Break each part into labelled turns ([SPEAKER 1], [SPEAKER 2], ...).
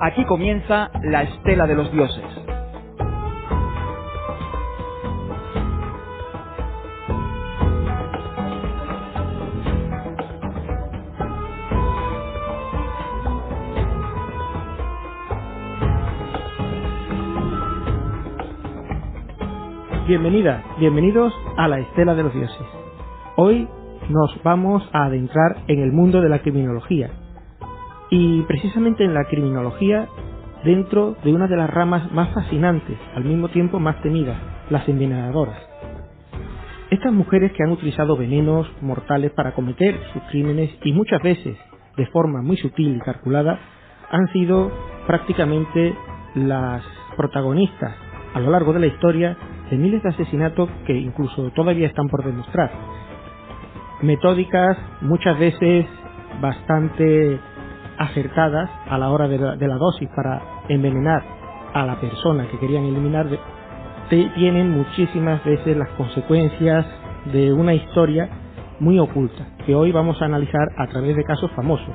[SPEAKER 1] Aquí comienza la Estela de los Dioses.
[SPEAKER 2] Bienvenidas, bienvenidos a la Estela de los Dioses. Hoy nos vamos a adentrar en el mundo de la criminología y precisamente en la criminología dentro de una de las ramas más fascinantes, al mismo tiempo más temidas, las envenenadoras. Estas mujeres que han utilizado venenos mortales para cometer sus crímenes y muchas veces de forma muy sutil y calculada han sido prácticamente las protagonistas a lo largo de la historia de miles de asesinatos que incluso todavía están por demostrar. Metódicas, muchas veces bastante acertadas a la hora de la dosis para envenenar a la persona que querían eliminar, tienen muchísimas veces las consecuencias de una historia muy oculta, que hoy vamos a analizar a través de casos famosos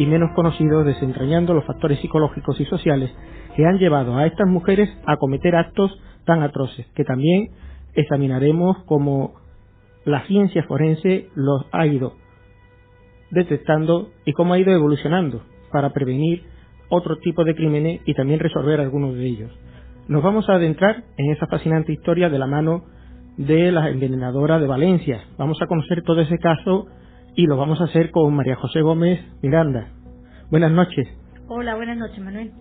[SPEAKER 2] y menos conocidos, desentrañando los factores psicológicos y sociales que han llevado a estas mujeres a cometer actos tan atroces, que también examinaremos cómo la ciencia forense los ha ido detectando y cómo ha ido evolucionando para prevenir otro tipo de crímenes y también resolver algunos de ellos. Nos vamos a adentrar en esa fascinante historia de la mano de la envenenadora de Valencia. Vamos a conocer todo ese caso y lo vamos a hacer con María José Gómez Miranda. Buenas noches.
[SPEAKER 3] Hola, buenas noches, Manuel.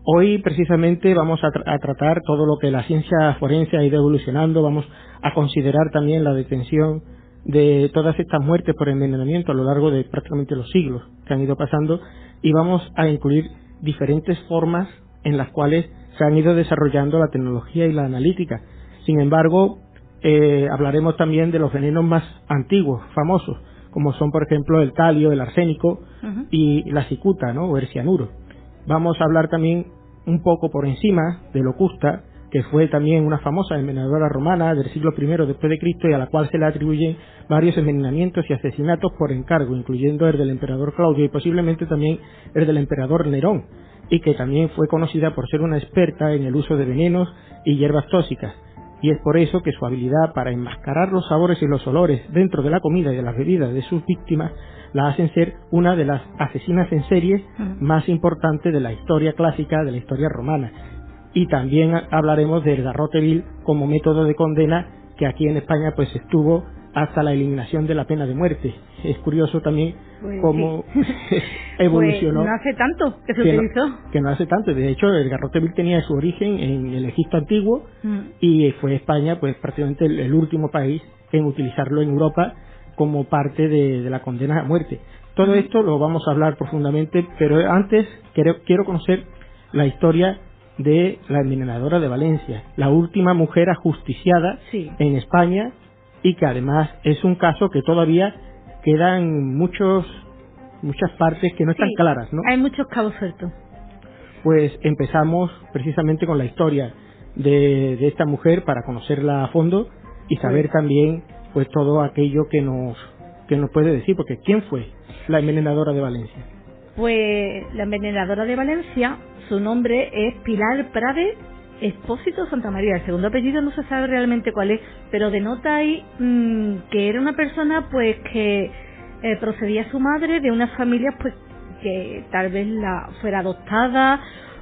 [SPEAKER 2] Hoy precisamente vamos a tratar todo lo que la ciencia forense ha ido evolucionando. Vamos a considerar también la detención de todas estas muertes por envenenamiento a lo largo de prácticamente los siglos que han ido pasando, y vamos a incluir diferentes formas en las cuales se han ido desarrollando la tecnología y la analítica. Sin embargo, hablaremos también de los venenos más antiguos, famosos, como son por ejemplo el talio, el arsénico y la cicuta, ¿no?, o el cianuro. Vamos a hablar también un poco por encima de Locusta, que fue también una famosa envenenadora romana del siglo I después de Cristo y a la cual se le atribuyen varios envenenamientos y asesinatos por encargo, incluyendo el del emperador Claudio y posiblemente también el del emperador Nerón, y que también fue conocida por ser una experta en el uso de venenos y hierbas tóxicas. Y es por eso que su habilidad para enmascarar los sabores y los olores dentro de la comida y de las bebidas de sus víctimas la hacen ser una de las asesinas en serie más importantes de la historia clásica, de la historia romana. Y también hablaremos del garrote vil como método de condena, que aquí en España pues estuvo hasta la eliminación de la pena de muerte. Es curioso también cómo evolucionó.
[SPEAKER 3] Pues no hace tanto que se utilizó.
[SPEAKER 2] Que no hace tanto. De hecho, el garrote vil tenía su origen en el Egipto antiguo y fue España pues prácticamente el último país en utilizarlo en Europa como parte de la condena a muerte. Todo esto lo vamos a hablar profundamente, pero antes quiero conocer la historia de la envenenadora de Valencia, la última mujer ajusticiada en España, y que además es un caso que todavía quedan muchas partes que no están claras, ¿no?
[SPEAKER 3] Hay muchos cabos sueltos.
[SPEAKER 2] Pues empezamos precisamente con la historia de esta mujer para conocerla a fondo y saber también pues todo aquello que nos puede decir, porque ¿quién fue la envenenadora de Valencia?
[SPEAKER 3] Pues la envenenadora de Valencia, su nombre es Pilar Prades Expósito Santamaría. El segundo apellido no se sabe realmente cuál es, pero denota ahí que era una persona pues que procedía su madre de unas familias pues que tal vez fuera adoptada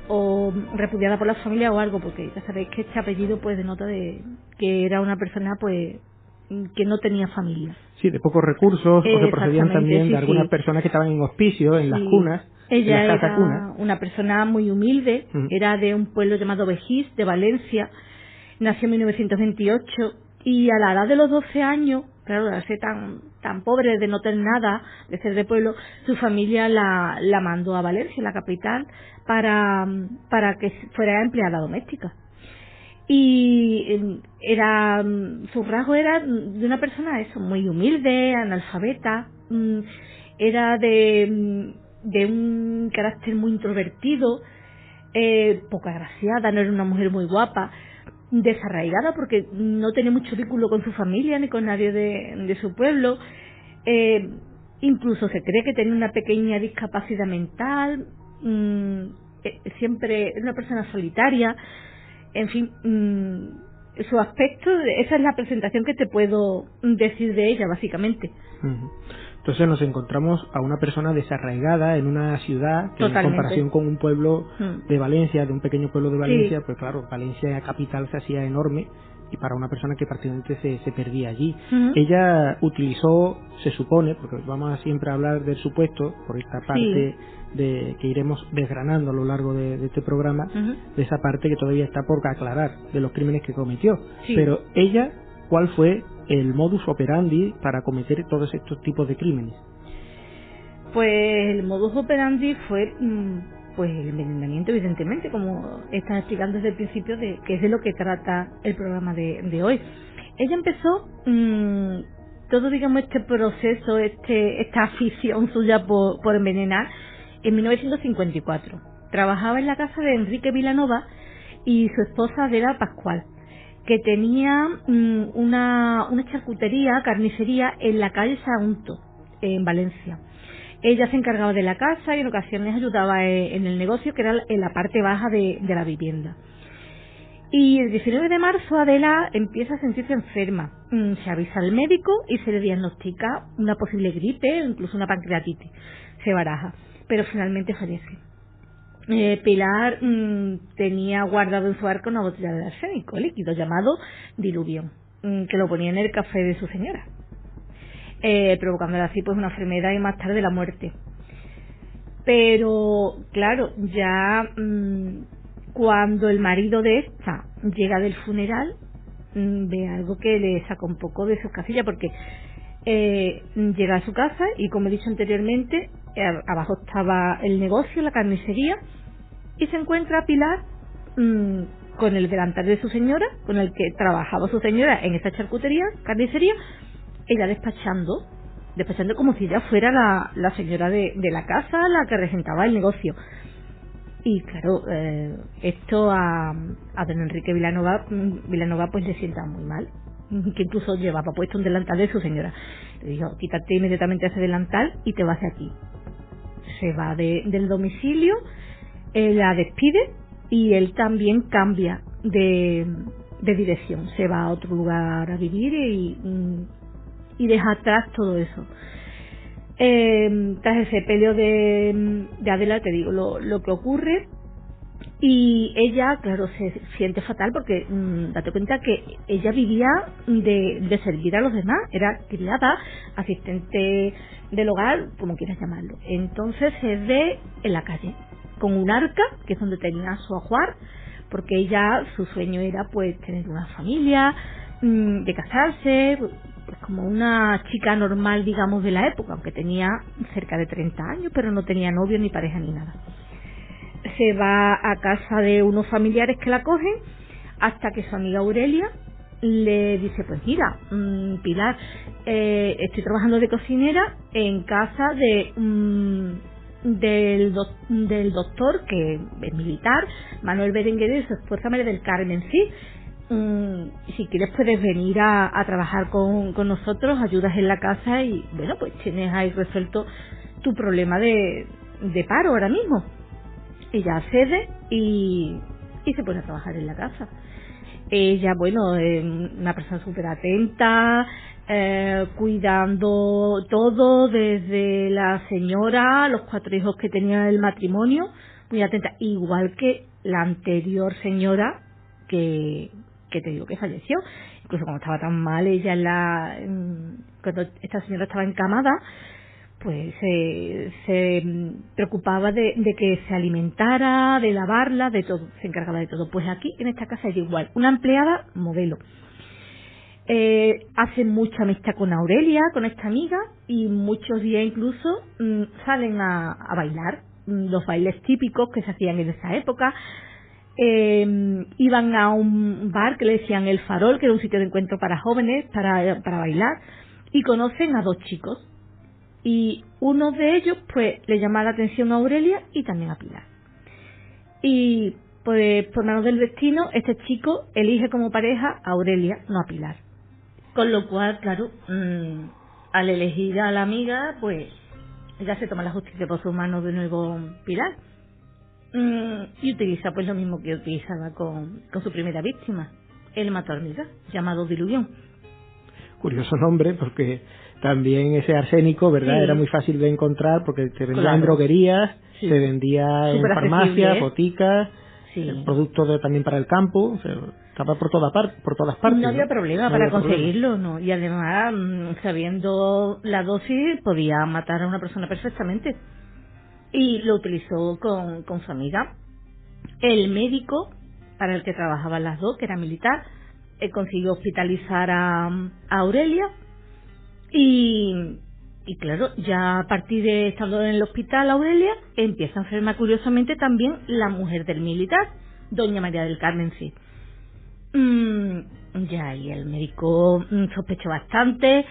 [SPEAKER 3] o repudiada por la familia o algo, porque ya sabéis que este apellido pues denota de que era una persona pues que no tenía familia.
[SPEAKER 2] Sí, de pocos recursos, o que procedían también de algunas personas que estaban en hospicio, en las cunas.
[SPEAKER 3] Ella
[SPEAKER 2] en las casas
[SPEAKER 3] era
[SPEAKER 2] cuna.
[SPEAKER 3] una persona muy humilde, era de un pueblo llamado Vejís, de Valencia, nació en 1928 y a la edad de los 12 años, claro, al ser tan pobre de no tener nada, de ser de pueblo, su familia la mandó a Valencia, la capital, para que fuera empleada doméstica. Y su rasgo era de una persona muy humilde, analfabeta, era de un carácter muy introvertido, poco agraciada, no era una mujer muy guapa, desarraigada porque no tenía mucho vínculo con su familia ni con nadie de su pueblo, incluso se cree que tenía una pequeña discapacidad mental, siempre una persona solitaria, en fin, su aspecto, esa es la presentación que te puedo decir de ella, básicamente.
[SPEAKER 2] Ujú. Entonces nos encontramos a una persona desarraigada en una ciudad que,
[SPEAKER 3] Totalmente,
[SPEAKER 2] en comparación con un pueblo de Valencia, de un pequeño pueblo de Valencia,
[SPEAKER 3] sí,
[SPEAKER 2] pues claro, Valencia capital se hacía enorme, y para una persona que prácticamente se perdía allí. Ella utilizó, se supone, porque vamos a siempre hablar del supuesto, por esta
[SPEAKER 3] sí,
[SPEAKER 2] parte de que iremos desgranando a lo largo de este programa, de esa parte que todavía está por aclarar, de los crímenes que cometió.
[SPEAKER 3] sí.
[SPEAKER 2] Pero ella, ¿cuál fue el modus operandi para cometer todos estos tipos de crímenes?
[SPEAKER 3] Pues el modus operandi fue pues el envenenamiento, evidentemente, como estás explicando desde el principio, de que es de lo que trata el programa de hoy. Ella empezó todo, digamos, este proceso, esta afición suya por envenenar en 1954. Trabajaba en la casa de Enrique Vilanova y su esposa Adela Pascual, que tenía una charcutería, carnicería en la calle Sagunto, en Valencia. Ella se encargaba de la casa y en ocasiones ayudaba en el negocio, que era en la parte baja de la vivienda. Y el 19 de marzo Adela empieza a sentirse enferma. Se avisa al médico y se le diagnostica una posible gripe o incluso una pancreatitis. Se baraja, pero finalmente fallece. Pilar tenía guardado en su arca una botella de arsénico líquido llamado diluvión, que lo ponía en el café de su señora, provocándole así pues una enfermedad y más tarde la muerte. Pero claro, ya cuando el marido de esta llega del funeral, ve algo que le saca un poco de sus casillas, porque llega a su casa y, como he dicho anteriormente, abajo estaba el negocio, la carnicería, y se encuentra a Pilar con el delantal de su señora, con el que trabajaba su señora en esta charcutería, carnicería, ella despachando como si ella fuera la señora de la casa, la que regentaba el negocio. Y claro, esto a don Enrique Vilanova pues le sienta muy mal, que incluso llevaba puesto un delantal de su señora. Le dijo: quítate inmediatamente ese delantal y te vas de aquí. Se va del domicilio, la despide y él también cambia de dirección, se va a otro lugar a vivir y deja atrás todo eso. Tras ese peleo de Adela, te digo lo que ocurre, y ella, claro, se siente fatal porque date cuenta que ella vivía de servir a los demás, era criada, asistente del hogar, como quieras llamarlo. Entonces se ve en la calle con un arca, que es donde tenía su ajuar, porque ella, su sueño era pues tener una familia, de casarse, pues como una chica normal, digamos, de la época, aunque tenía cerca de 30 años, pero no tenía novio ni pareja ni nada. Se va a casa de unos familiares que la cogen, hasta que su amiga Aurelia le dice: pues mira, Pilar, estoy trabajando de cocinera en casa del doctor, que es militar, Manuel Berenguer, y su esposa María del Carmen, sí. Si quieres puedes venir a trabajar con nosotros, ayudas en la casa y bueno, pues tienes ahí resuelto tu problema de paro ahora mismo. Ella accede y se pone a trabajar en la casa. Ella, bueno, una persona súper atenta, cuidando todo, desde la señora, los 4 hijos que tenía el matrimonio, muy atenta, igual que la anterior señora que te digo que falleció. Incluso cuando estaba tan mal ella cuando esta señora estaba encamada, pues se preocupaba de que se alimentara, de lavarla, de todo, se encargaba de todo. Pues aquí en esta casa es igual, una empleada modelo. Hace mucha amistad con Aurelia, con esta amiga, y muchos días incluso salen a bailar, los bailes típicos que se hacían en esa época. Iban a un bar que le decían El Farol, que era un sitio de encuentro para jóvenes, para bailar, y conocen a 2 chicos, y uno de ellos pues le llama la atención a Aurelia y también a Pilar, y pues por manos del destino este chico elige como pareja a Aurelia, no a Pilar, con lo cual, claro, al elegir a la amiga, pues ella se toma la justicia por sus manos de nuevo. Pilar Y utiliza pues lo mismo que utilizaba con su primera víctima, el matohormigas, llamado diluvión.
[SPEAKER 2] Curioso nombre, porque también ese arsénico, ¿verdad?
[SPEAKER 3] Sí.
[SPEAKER 2] Era muy fácil de encontrar porque se vendía en
[SPEAKER 3] Claro.
[SPEAKER 2] droguerías,
[SPEAKER 3] Sí.
[SPEAKER 2] se vendía en
[SPEAKER 3] Súper
[SPEAKER 2] farmacias,
[SPEAKER 3] accesible, ¿eh?
[SPEAKER 2] boticas,
[SPEAKER 3] Sí.
[SPEAKER 2] productos también para el campo, o sea, estaba por todas partes.
[SPEAKER 3] No había problema
[SPEAKER 2] No
[SPEAKER 3] para
[SPEAKER 2] había problema.
[SPEAKER 3] conseguirlo, ¿no? Y además, sabiendo la dosis, podía matar a una persona perfectamente. Y lo utilizó con su amiga. El médico para el que trabajaban las dos, que era militar, consiguió hospitalizar a Aurelia y claro, ya a partir de estando en el hospital Aurelia, empieza a enfermar curiosamente también la mujer del militar, doña María del Carmen Cid. Ya, y el médico sospechó bastante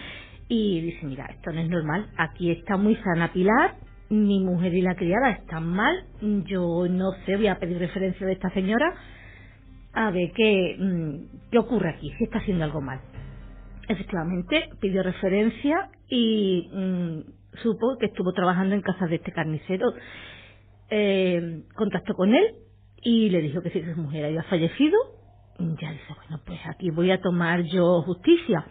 [SPEAKER 3] y dice, mira, esto no es normal, aquí está muy sana Pilar, mi mujer y la criada están mal, yo no sé, voy a pedir referencia de esta señora a ver qué ocurre aquí, si está haciendo algo mal. Efectivamente, pidió referencia y supo que estuvo trabajando en casa de este carnicero. Contactó con él y le dijo que si su mujer había fallecido, ya dice, bueno, pues aquí voy a tomar yo justicia.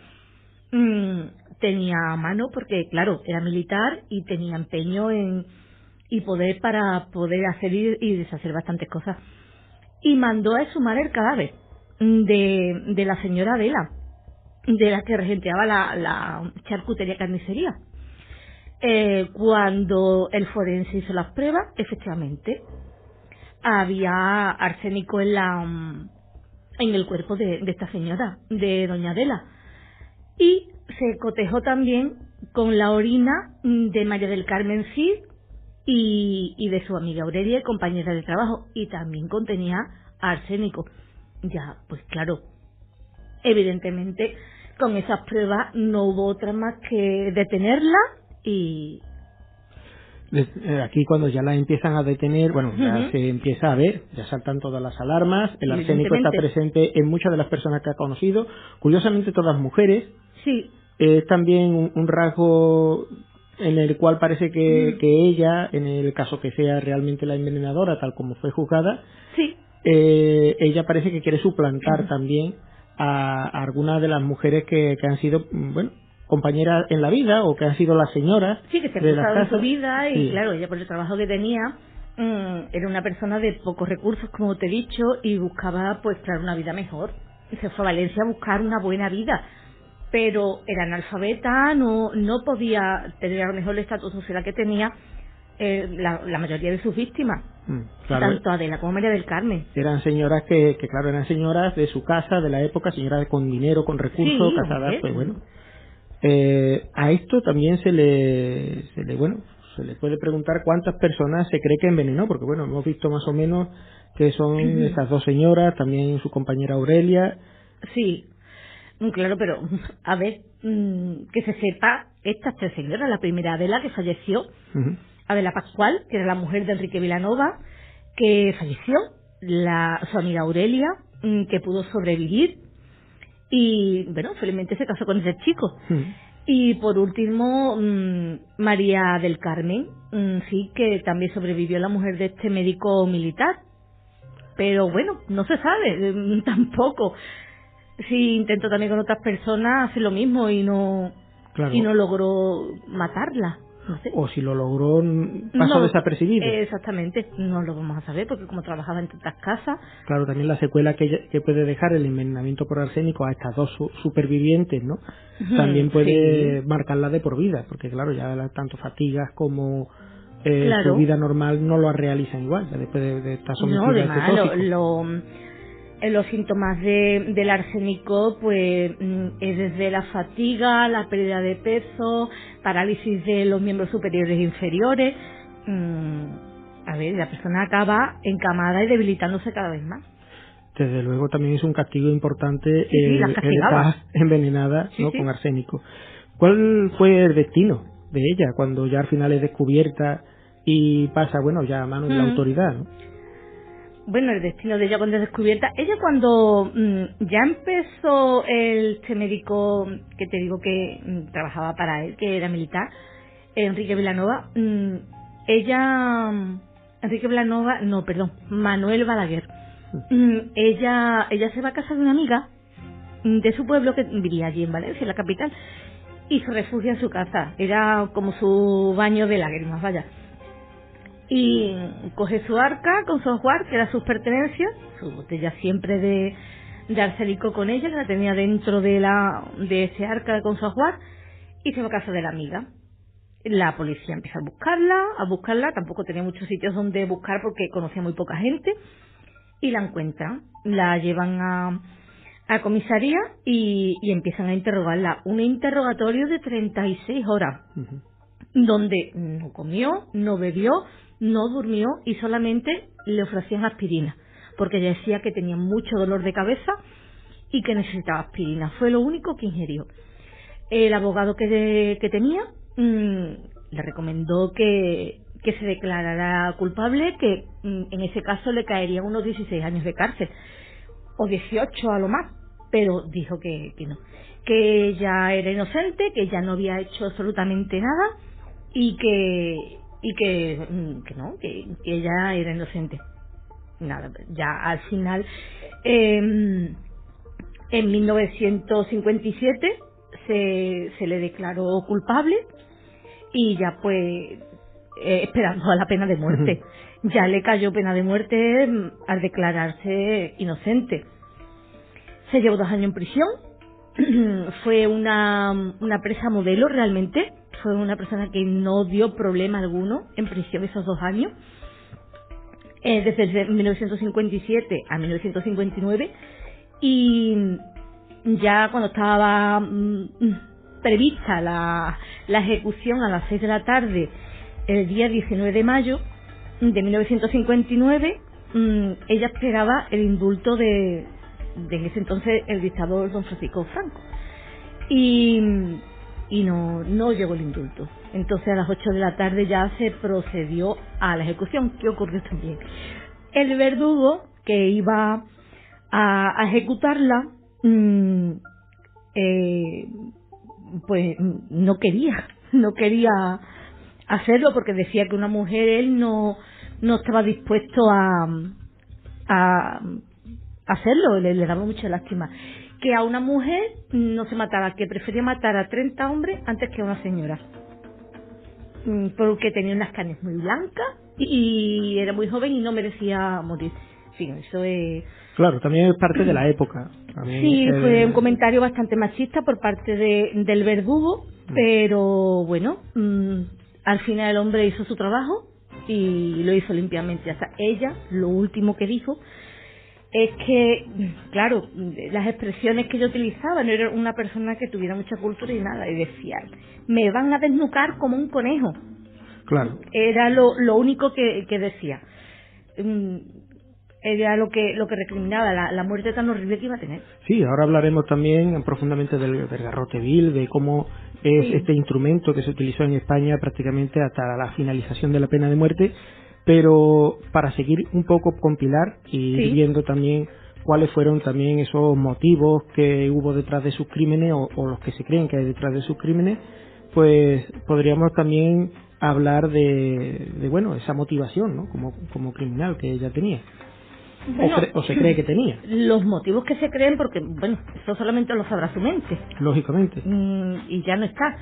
[SPEAKER 3] Tenía mano porque, claro, era militar y tenía empeño y poder para poder hacer y deshacer bastantes cosas. Y mandó a exhumar el cadáver de la señora Adela, de la que regenteaba la charcutería carnicería. Cuando el forense hizo las pruebas, efectivamente, había arsénico en el cuerpo de esta señora, de doña Adela. Y se cotejó también con la orina de María del Carmen Cid y de su amiga Aurelia, compañera de trabajo, y también contenía arsénico. Ya, pues claro, evidentemente con esas pruebas no hubo otra más que detenerla y...
[SPEAKER 2] Aquí cuando ya la empiezan a detener, bueno, ya se empieza a ver, ya saltan todas las alarmas, el arsénico está presente en muchas de las personas que ha conocido, curiosamente todas mujeres.
[SPEAKER 3] Sí.
[SPEAKER 2] Es también un rasgo en el cual parece que ella, en el caso que sea realmente la envenenadora, tal como fue juzgada,
[SPEAKER 3] sí.
[SPEAKER 2] Ella parece que quiere suplantar también a algunas de las mujeres que han sido, bueno, compañeras en la vida o que han sido las señoras
[SPEAKER 3] sí, que se
[SPEAKER 2] de las
[SPEAKER 3] han en su
[SPEAKER 2] casas.
[SPEAKER 3] vida y
[SPEAKER 2] Sí.
[SPEAKER 3] claro, ella por el trabajo que tenía era una persona de pocos recursos, como te he dicho, y buscaba pues claro una vida mejor. Y se fue a Valencia a buscar una buena vida, pero era analfabeta, no podía tener a lo mejor el estatus social que tenía la mayoría de sus víctimas,
[SPEAKER 2] Claro,
[SPEAKER 3] tanto Adela como María del Carmen.
[SPEAKER 2] eran señoras que claro, eran señoras de su casa, de la época, señoras con dinero, con recursos,
[SPEAKER 3] Sí,
[SPEAKER 2] casadas,
[SPEAKER 3] hombre.
[SPEAKER 2] pues bueno. A esto también se le puede preguntar cuántas personas se cree que envenenó, porque bueno, hemos visto más o menos que son esas dos señoras, también su compañera Aurelia.
[SPEAKER 3] Sí, claro, pero a ver, que se sepa, estas tres señoras, la primera Adela, que falleció, Adela Pascual, que era la mujer de Enrique Vilanova, que falleció, su amiga Aurelia, que pudo sobrevivir, y bueno, felizmente se casó con ese chico. Y por último, María del Carmen, sí, que también sobrevivió, la mujer de este médico militar. Pero bueno, no se sabe, tampoco. Sí, intentó también con otras personas hacer lo mismo y no logró matarla. No sé.
[SPEAKER 2] O si lo logró, pasó desapercibido.
[SPEAKER 3] Exactamente, no lo vamos a saber porque como trabajaba en tantas casas.
[SPEAKER 2] Claro, también la secuela que puede dejar el envenenamiento por arsénico a estas dos supervivientes, ¿no? También puede marcarla de por vida, porque claro, ya tanto fatigas como su vida normal no lo realizan igual, ya después de estar sometida a este tóxico.
[SPEAKER 3] Los síntomas del arsénico pues es desde la fatiga, la pérdida de peso, parálisis de los miembros superiores e inferiores. A ver, la persona acaba encamada y debilitándose cada vez más.
[SPEAKER 2] Desde luego también es un castigo importante
[SPEAKER 3] las
[SPEAKER 2] el
[SPEAKER 3] castigaba.
[SPEAKER 2] estar envenenada con arsénico. ¿Cuál fue el destino de ella cuando ya al final es descubierta y pasa, bueno, ya a manos de la autoridad, ¿no?
[SPEAKER 3] Bueno, el destino de ella cuando es descubierta, ella cuando ya empezó este médico que te digo que trabajaba para él, que era militar, Enrique Vilanova, ella Enrique Blanova, no, perdón, Manuel Balaguer. Ella se va a casa de una amiga de su pueblo que vivía allí en Valencia, en la capital, y se refugia en su casa. Era como su baño de lágrimas, vaya. Y coge su arca con su ajuar, que era sus pertenencias, su botella siempre de arsénico con ella, la tenía dentro de ese arca con su ajuar, y se va a casa de la amiga. La policía empieza a buscarla, tampoco tenía muchos sitios donde buscar porque conocía muy poca gente, y la encuentran, la llevan a comisaría y empiezan a interrogarla. Un interrogatorio de 36 horas, donde no comió, no bebió, no durmió y solamente le ofrecían aspirina, porque ella decía que tenía mucho dolor de cabeza y que necesitaba aspirina. Fue lo único que ingirió. El abogado que tenía le recomendó que se declarara culpable, que en ese caso le caerían unos 16 años de cárcel, o 18 a lo más, pero dijo que no, que ella era inocente, que ella no había hecho absolutamente nada y que no, que ella era inocente. Nada, ya al final, en 1957 se le declaró culpable y ya pues esperando a la pena de muerte. Ya le cayó pena de muerte al declararse inocente. Se llevó 2 años en prisión. Fue una presa modelo realmente. Fue una persona que no dio problema alguno en prisión esos 2 años. Desde 1957 a 1959. Y ya cuando estaba prevista la ejecución a las 6 de la tarde, el día 19 de mayo de 1959, ella esperaba el indulto de en ese entonces el dictador don Francisco Franco. Y no llegó el indulto. Entonces a las 8 de la tarde ya se procedió a la ejecución. ¿Qué ocurrió también? El verdugo que iba a ejecutarla, pues no quería hacerlo porque decía que una mujer él no estaba dispuesto a hacerlo, le daba mucha lástima. Que a una mujer no se mataba, que prefería matar a 30 hombres antes que a una señora, porque tenía unas carnes muy blancas y era muy joven y no merecía morir. Sí, eso es...
[SPEAKER 2] Claro, también es parte de la época. También
[SPEAKER 3] sí, fue un comentario bastante machista por parte del verdugo, pero bueno, al final el hombre hizo su trabajo y lo hizo limpiamente. Hasta ella, lo último que dijo es que, claro, las expresiones que yo utilizaba, no era una persona que tuviera mucha cultura y nada, y decía, me van a desnucar como un conejo.
[SPEAKER 2] Claro.
[SPEAKER 3] Era lo único que decía. Era lo que recriminaba, la muerte tan horrible que iba a tener.
[SPEAKER 2] Sí, ahora hablaremos también profundamente del garrote vil, de cómo es este instrumento que se utilizó en España prácticamente hasta la finalización de la pena de muerte, pero para seguir un poco con Pilar y ir viendo también cuáles fueron también esos motivos que hubo detrás de sus crímenes o los que se creen que hay detrás de sus crímenes, pues podríamos también hablar de bueno, esa motivación, ¿no? Como criminal que ella tenía.
[SPEAKER 3] Bueno,
[SPEAKER 2] o se cree que tenía.
[SPEAKER 3] Los motivos que se creen, porque, bueno, eso solamente lo sabrá su mente.
[SPEAKER 2] Lógicamente.
[SPEAKER 3] Y ya no está.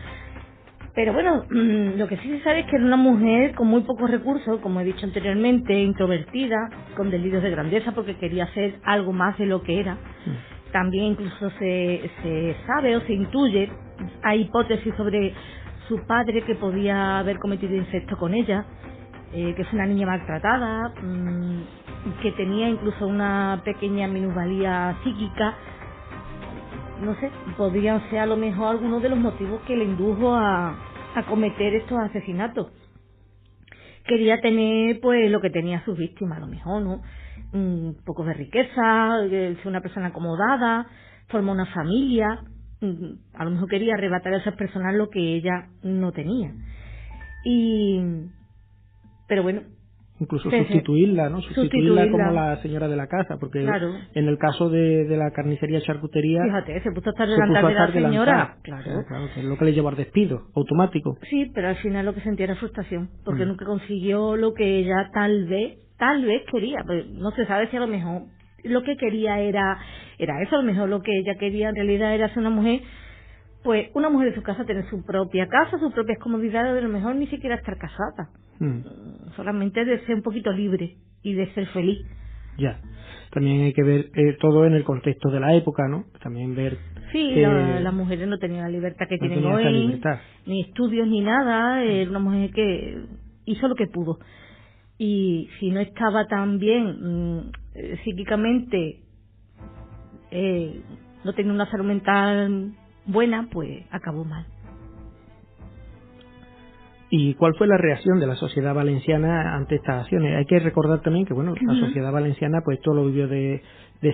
[SPEAKER 3] Pero bueno, lo que sí se sabe es que era una mujer con muy pocos recursos, como he dicho anteriormente, introvertida, con delirios de grandeza, porque quería ser algo más de lo que era. También incluso se sabe o se intuye, hay hipótesis sobre su padre que podía haber cometido incesto con ella, que es una niña maltratada, que tenía incluso una pequeña minusvalía psíquica. No sé, podrían ser a lo mejor algunos de los motivos que le indujo a cometer estos asesinatos. Quería tener pues lo que tenía sus víctimas, a lo mejor, ¿no? Un poco de riqueza, ser una persona acomodada, formar una familia. A lo mejor quería arrebatar a esas personas lo que ella no tenía. Pero bueno,
[SPEAKER 2] incluso
[SPEAKER 3] Sí, sí.
[SPEAKER 2] sustituirla, ¿no? Sustituirla como
[SPEAKER 3] Sustituirla.
[SPEAKER 2] la señora de la casa, porque
[SPEAKER 3] Claro.
[SPEAKER 2] en el caso de la carnicería charcutería
[SPEAKER 3] Fíjate, se puso a estar
[SPEAKER 2] se
[SPEAKER 3] delante
[SPEAKER 2] puso a
[SPEAKER 3] de la
[SPEAKER 2] estar delantal.
[SPEAKER 3] señora.
[SPEAKER 2] O
[SPEAKER 3] Claro.
[SPEAKER 2] sea, claro, que es lo que le llevó al despido automático.
[SPEAKER 3] Sí, pero al final lo que sentía era frustración, porque
[SPEAKER 2] Mm.
[SPEAKER 3] nunca consiguió lo que ella tal vez quería. Pues no se sabe si a lo mejor lo que quería era eso, a lo mejor lo que ella quería en realidad era ser una mujer, pues una mujer de su casa, tener su propia casa, sus propias comodidades, a lo mejor ni siquiera estar casada, solamente de ser un poquito libre y de ser feliz.
[SPEAKER 2] Ya. También hay que ver todo en el contexto de la época, ¿no? También ver
[SPEAKER 3] Sí,
[SPEAKER 2] que
[SPEAKER 3] las mujeres no tenían la libertad que
[SPEAKER 2] no
[SPEAKER 3] tienen
[SPEAKER 2] tenía esa
[SPEAKER 3] hoy,
[SPEAKER 2] libertad.
[SPEAKER 3] ni estudios ni nada, era una mujer que hizo lo que pudo. Y si no estaba tan bien psíquicamente, no tenía una salud mental buena, pues acabó mal.
[SPEAKER 2] ¿Y cuál fue la reacción de la sociedad valenciana ante estas acciones? Hay que recordar también que, bueno, la sociedad valenciana, pues todo lo vivió de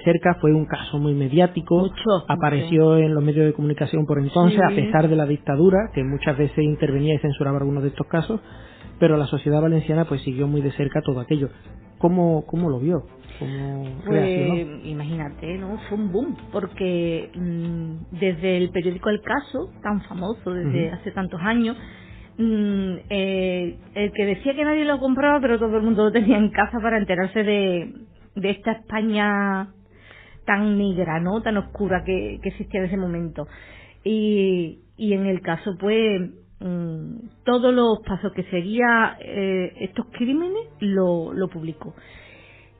[SPEAKER 2] cerca, fue un caso muy mediático,
[SPEAKER 3] Mucho.
[SPEAKER 2] apareció en los medios de comunicación por entonces, a
[SPEAKER 3] Sí.
[SPEAKER 2] pesar de la dictadura, que muchas veces intervenía y censuraba algunos de estos casos, pero la sociedad valenciana pues siguió muy de cerca todo aquello. ¿Cómo lo vio? ¿Cómo reaccionó?
[SPEAKER 3] Pues imagínate, ¿no? Fue un boom, porque desde el periódico El Caso, tan famoso desde hace tantos años, el que decía que nadie lo compraba, pero todo el mundo lo tenía en casa para enterarse de esta España tan negra, ¿no? Tan oscura que existía en ese momento. Y en el caso, pues, todos los pasos que seguía estos crímenes lo publicó.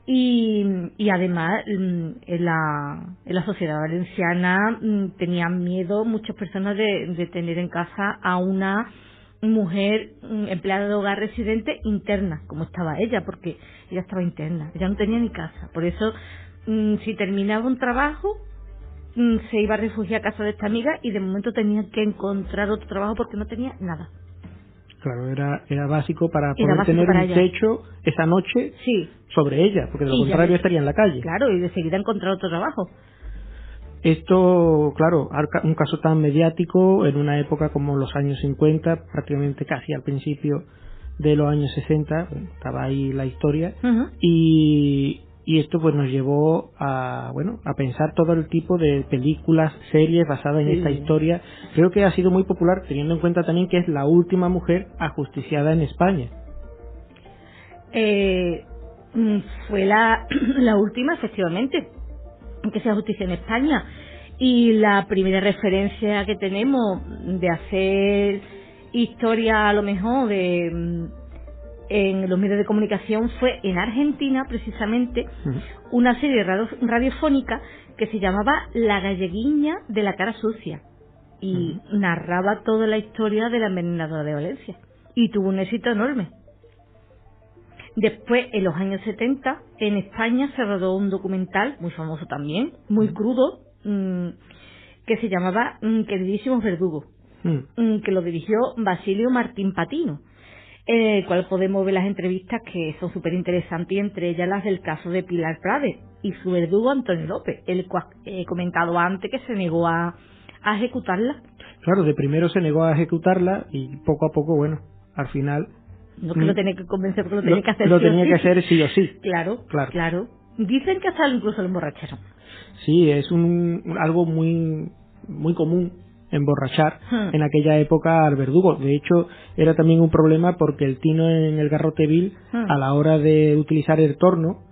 [SPEAKER 3] Y además, en la sociedad valenciana tenían miedo muchas personas de tener en casa a una mujer empleada de hogar residente interna, como estaba ella, porque ella estaba interna, ella no tenía ni casa. Por eso, si terminaba un trabajo, se iba a refugiar a casa de esta amiga y de momento tenía que encontrar otro trabajo porque no tenía nada.
[SPEAKER 2] Claro, era básico para
[SPEAKER 3] Era
[SPEAKER 2] poder
[SPEAKER 3] básico
[SPEAKER 2] tener
[SPEAKER 3] para
[SPEAKER 2] un
[SPEAKER 3] ella.
[SPEAKER 2] techo esa noche
[SPEAKER 3] Sí.
[SPEAKER 2] sobre ella, porque de lo
[SPEAKER 3] Y ya
[SPEAKER 2] contrario
[SPEAKER 3] ves.
[SPEAKER 2] estaría en la calle.
[SPEAKER 3] Claro, y de seguida encontrar otro trabajo.
[SPEAKER 2] Esto, claro, un caso tan mediático en una época como los años 50, prácticamente casi al principio de los años 60, bueno, estaba ahí la historia, y esto pues nos llevó a pensar todo el tipo de películas, series basadas en esta historia. Creo que ha sido muy popular, teniendo en cuenta también que es la última mujer ajusticiada en España.
[SPEAKER 3] Fue la última, efectivamente, que se justicia en España, y la primera referencia que tenemos de hacer historia, a lo mejor en los medios de comunicación, fue en Argentina, precisamente, una serie radiofónica que se llamaba La galleguiña de la cara sucia, y narraba toda la historia de la envenenadora de Valencia, y tuvo un éxito enorme. Después, en los años 70, en España se rodó un documental, muy famoso también, muy crudo, que se llamaba Queridísimos Verdugos, que lo dirigió Basilio Martín Patino, en el cual podemos ver las entrevistas que son súper interesantes, y entre ellas las del caso de Pilar Prades y su verdugo Antonio López, el cual he comentado antes que se negó a ejecutarla.
[SPEAKER 2] Claro, de primero se negó a ejecutarla y poco a poco, bueno, al final...
[SPEAKER 3] No que lo tenía que convencer, porque lo tenía que hacer
[SPEAKER 2] lo
[SPEAKER 3] sí o
[SPEAKER 2] tenía
[SPEAKER 3] sí.
[SPEAKER 2] que hacer sí o sí.
[SPEAKER 3] Claro. Dicen que hasta incluso lo emborracharon.
[SPEAKER 2] Sí, es algo muy muy común emborrachar en aquella época al verdugo. De hecho, era también un problema porque el tino en el garrote vil, a la hora de utilizar el torno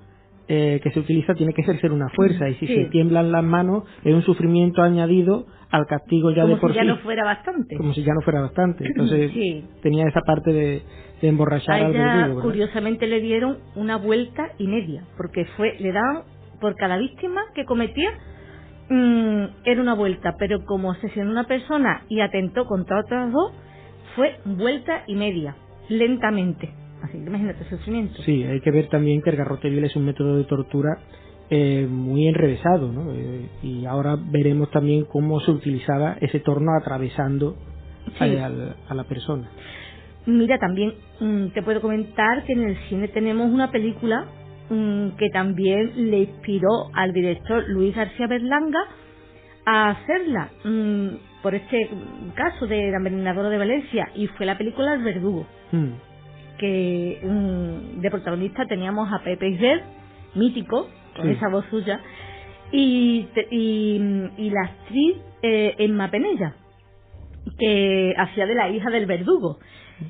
[SPEAKER 2] que se utiliza, tiene que ejercer una fuerza, y si se tiemblan las manos es un sufrimiento añadido al castigo ya
[SPEAKER 3] como
[SPEAKER 2] de por sí.
[SPEAKER 3] Como si ya no fuera bastante.
[SPEAKER 2] Como si ya no fuera bastante. Entonces tenía esa parte de emborrachar al verdugo, ¿verdad?
[SPEAKER 3] Curiosamente le dieron una vuelta y media, porque le daban por cada víctima que cometía, era una vuelta, pero como asesinó a una persona y atentó contra otras dos, fue vuelta y media, lentamente. Así que imagínate el sufrimiento.
[SPEAKER 2] Sí, hay que ver también que el garrote vil es un método de tortura muy enrevesado, ¿no? Y ahora veremos también cómo se utilizaba ese torno atravesando a la persona.
[SPEAKER 3] Mira, también te puedo comentar que en el cine tenemos una película que también le inspiró al director Luis García Berlanga a hacerla por este caso de la envenenadora de Valencia, y fue la película El Verdugo. que de protagonista teníamos a Pepe Isbert, mítico, con
[SPEAKER 2] Sí.
[SPEAKER 3] esa voz suya, y la actriz Emma Penella, que hacía de la hija del verdugo.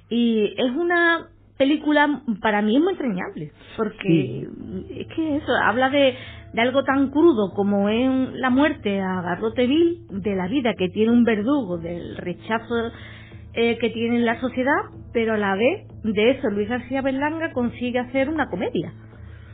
[SPEAKER 3] Y es una película, para mí es muy entrañable, porque es que eso, habla de algo tan crudo como es la muerte a garrote vil, de la vida que tiene un verdugo, del rechazo que tiene en la sociedad, pero a la vez de eso Luis García Berlanga consigue hacer una comedia.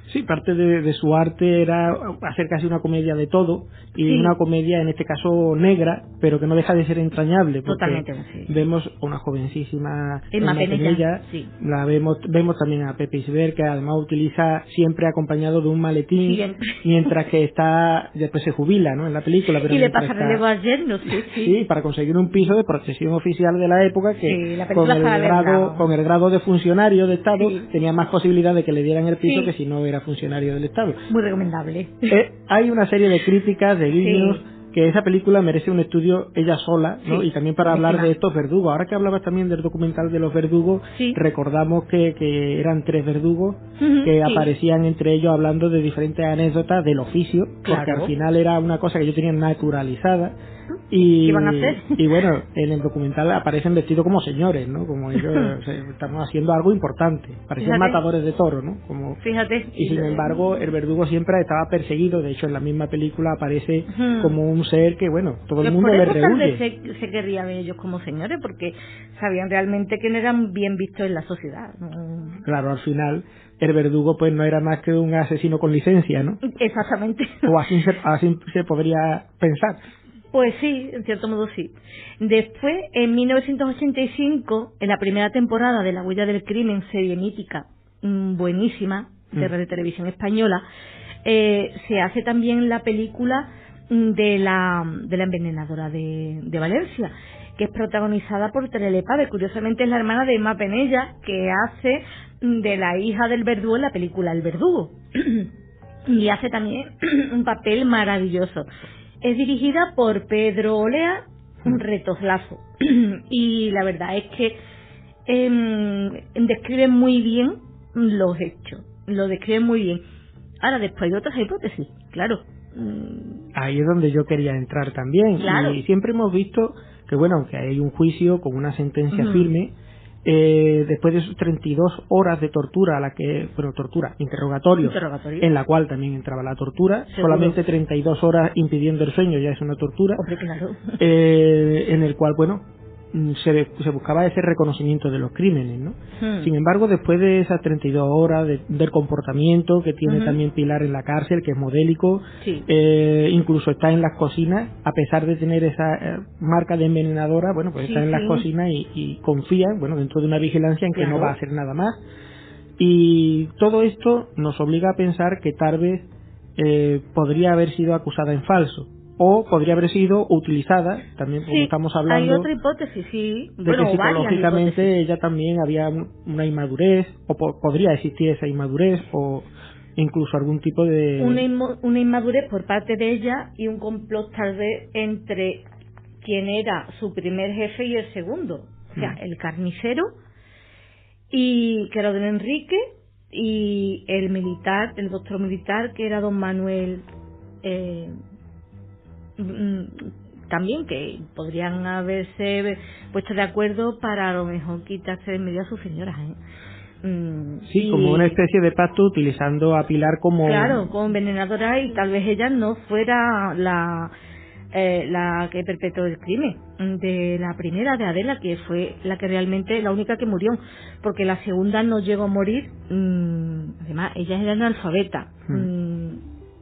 [SPEAKER 2] Sí, parte de su arte era hacer casi una comedia de todo, y
[SPEAKER 3] Sí.
[SPEAKER 2] una comedia en este caso negra, pero que no deja de ser entrañable, porque
[SPEAKER 3] Totalmente, sí.
[SPEAKER 2] vemos a una jovencísima
[SPEAKER 3] Emma Penella, sí.
[SPEAKER 2] la vemos también a Pepe Isbert, que además utiliza siempre acompañado de un maletín,
[SPEAKER 3] Siempre.
[SPEAKER 2] mientras que después se jubila, ¿no?, en la película, pero
[SPEAKER 3] Y le
[SPEAKER 2] mientras
[SPEAKER 3] pasa
[SPEAKER 2] está-
[SPEAKER 3] relevo al yerno, sí.
[SPEAKER 2] Sí, para conseguir un piso de protección oficial de la época, que
[SPEAKER 3] Sí, la
[SPEAKER 2] con
[SPEAKER 3] película está
[SPEAKER 2] con el grado de funcionario de Estado
[SPEAKER 3] Sí.
[SPEAKER 2] tenía más posibilidad de que le dieran el piso
[SPEAKER 3] Sí.
[SPEAKER 2] que si no era funcionario del Estado.
[SPEAKER 3] Muy recomendable.
[SPEAKER 2] Hay una serie de críticas, de guiños,
[SPEAKER 3] Sí.
[SPEAKER 2] que esa película merece un estudio ella sola, ¿no?
[SPEAKER 3] Sí,
[SPEAKER 2] Y también para hablar
[SPEAKER 3] buenísima.
[SPEAKER 2] de estos verdugos. Ahora que hablabas también del documental de los verdugos,
[SPEAKER 3] Sí.
[SPEAKER 2] recordamos que eran 3 verdugos
[SPEAKER 3] Ujú,
[SPEAKER 2] que
[SPEAKER 3] sí.
[SPEAKER 2] aparecían entre ellos hablando de diferentes anécdotas del oficio, porque
[SPEAKER 3] Claro.
[SPEAKER 2] al final era una cosa que ellos tenían naturalizada. Y,
[SPEAKER 3] ¿Qué iban a hacer?
[SPEAKER 2] y bueno, en el documental aparecen vestidos como señores, ¿no? Como ellos estamos haciendo algo importante. Parecían
[SPEAKER 3] Fíjate.
[SPEAKER 2] matadores de toros, ¿no? Como
[SPEAKER 3] Fíjate.
[SPEAKER 2] y sin embargo, el verdugo siempre estaba perseguido. De hecho, en la misma película aparece
[SPEAKER 3] Ujú.
[SPEAKER 2] como un ser que, bueno, todo el
[SPEAKER 3] Pues
[SPEAKER 2] mundo
[SPEAKER 3] por
[SPEAKER 2] le
[SPEAKER 3] eso tal vez
[SPEAKER 2] rehuye.
[SPEAKER 3] se querrían ellos como señores, porque sabían realmente que no eran bien vistos en la sociedad.
[SPEAKER 2] Claro, al final, el verdugo pues no era más que un asesino con licencia, ¿no?
[SPEAKER 3] Exactamente.
[SPEAKER 2] O así se podría pensar.
[SPEAKER 3] Pues sí, en cierto modo sí. Después, en 1985, en la primera temporada de La huella del crimen, serie mítica, buenísima, de Radio Televisión Española, se hace también la película de la envenenadora de Valencia, que es protagonizada por Terele Pave. Curiosamente es la hermana de Emma Penella, que hace de la hija del verdugo en la película El Verdugo. Y hace también un papel maravilloso. Es dirigida por Pedro Olea Retoslazo. Y la verdad es que describe muy bien los hechos. Lo describe muy bien. Ahora, después hay otras hipótesis, claro.
[SPEAKER 2] Ahí es donde yo quería entrar también.
[SPEAKER 3] Claro.
[SPEAKER 2] Y siempre hemos visto que, bueno, aunque hay un juicio con una sentencia
[SPEAKER 3] Ujú.
[SPEAKER 2] firme, después de sus 32 horas de tortura, interrogatorio, en la cual también entraba la tortura,
[SPEAKER 3] Seguro.
[SPEAKER 2] solamente 32 horas impidiendo el sueño ya es una tortura,
[SPEAKER 3] Hombre, claro.
[SPEAKER 2] en el cual, bueno, se buscaba ese reconocimiento de los crímenes, ¿no? Sin embargo, después de esas 32 horas del comportamiento que tiene
[SPEAKER 3] Ujú.
[SPEAKER 2] también Pilar en la cárcel, que es modélico,
[SPEAKER 3] Sí.
[SPEAKER 2] incluso está en las cocinas, a pesar de tener esa marca de envenenadora, bueno, pues
[SPEAKER 3] Sí,
[SPEAKER 2] está en las
[SPEAKER 3] sí.
[SPEAKER 2] cocinas y confía, bueno, dentro de una vigilancia en que
[SPEAKER 3] Claro.
[SPEAKER 2] no va a hacer nada más. Y todo esto nos obliga a pensar que tal vez podría haber sido acusada en falso, o podría haber sido utilizada, también como
[SPEAKER 3] Sí,
[SPEAKER 2] estamos
[SPEAKER 3] hay
[SPEAKER 2] hablando,
[SPEAKER 3] otra hipótesis, sí.
[SPEAKER 2] de
[SPEAKER 3] Bueno,
[SPEAKER 2] que
[SPEAKER 3] varias
[SPEAKER 2] psicológicamente
[SPEAKER 3] hipótesis.
[SPEAKER 2] ella también había una inmadurez, o podría existir esa inmadurez, o incluso algún tipo de...
[SPEAKER 3] Una inmadurez por parte de ella y un complot tal vez entre quien era su primer jefe y el segundo. O sea, el carnicero, y que era don Enrique, y el militar, el doctor militar, que era don Manuel, también, que podrían haberse puesto de acuerdo para a lo mejor quitarse de en medio a sus señoras,
[SPEAKER 2] Sí, como una especie de pacto, utilizando a Pilar como...
[SPEAKER 3] Claro, como envenenadora, y tal vez ella no fuera la que perpetró el crimen, de la primera, de Adela, que fue la que realmente, la única que murió, porque la segunda no llegó a morir. Además, ella era analfabeta.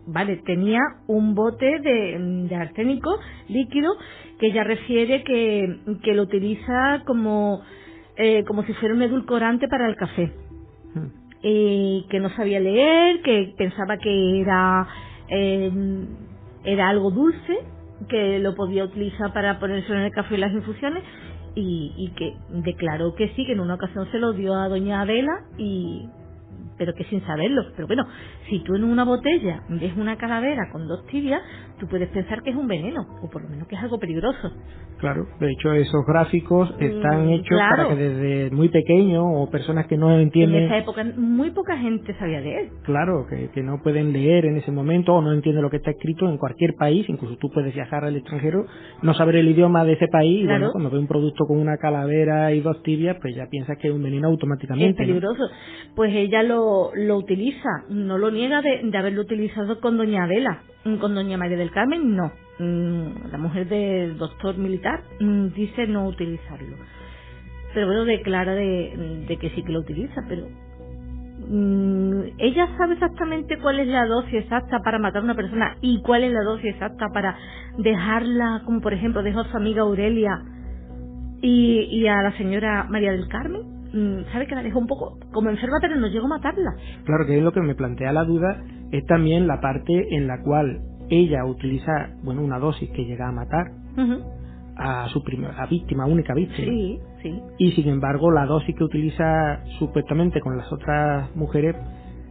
[SPEAKER 3] Vale, tenía un bote de arsénico líquido que ella refiere que lo utiliza como si fuera un edulcorante para el café. Que no sabía leer, que pensaba que era algo dulce, que lo podía utilizar para ponerse en el café y las infusiones, y que declaró que sí, que en una ocasión se lo dio a doña Adela, pero que sin saberlo. Pero bueno, si tú en una botella ves una calavera con 2 tibias, tú puedes pensar que es un veneno, o por lo menos que es algo peligroso.
[SPEAKER 2] Claro, de hecho esos gráficos están hechos
[SPEAKER 3] claro.
[SPEAKER 2] para que desde muy pequeño o personas que no entienden...
[SPEAKER 3] En esa época muy poca gente sabía de él.
[SPEAKER 2] Claro, que no pueden leer en ese momento o no entienden lo que está escrito en cualquier país, incluso tú puedes viajar al extranjero, no saber el idioma de ese país,
[SPEAKER 3] Claro.
[SPEAKER 2] y bueno, cuando ve un producto con una calavera y 2 tibias, pues ya piensas que es un veneno automáticamente.
[SPEAKER 3] Es peligroso. ¿No? Pues ella lo utiliza, no lo niega de haberlo utilizado con doña Adela. Con doña María del Carmen no. La mujer del doctor militar dice no utilizarlo. Pero bueno, declara de que sí que lo utiliza, pero ella sabe exactamente cuál es la dosis exacta para matar a una persona y cuál es la dosis exacta para dejarla, como por ejemplo dejó a su amiga Aurelia y a la señora María del Carmen. Sabe que la dejó un poco como enferma, pero no llegó a matarla.
[SPEAKER 2] Claro, que es lo que me plantea la duda, es también la parte en la cual ella utiliza, bueno, una dosis que llega a matar a su a víctima, única víctima.
[SPEAKER 3] Sí, sí.
[SPEAKER 2] Y sin embargo, la dosis que utiliza supuestamente con las otras mujeres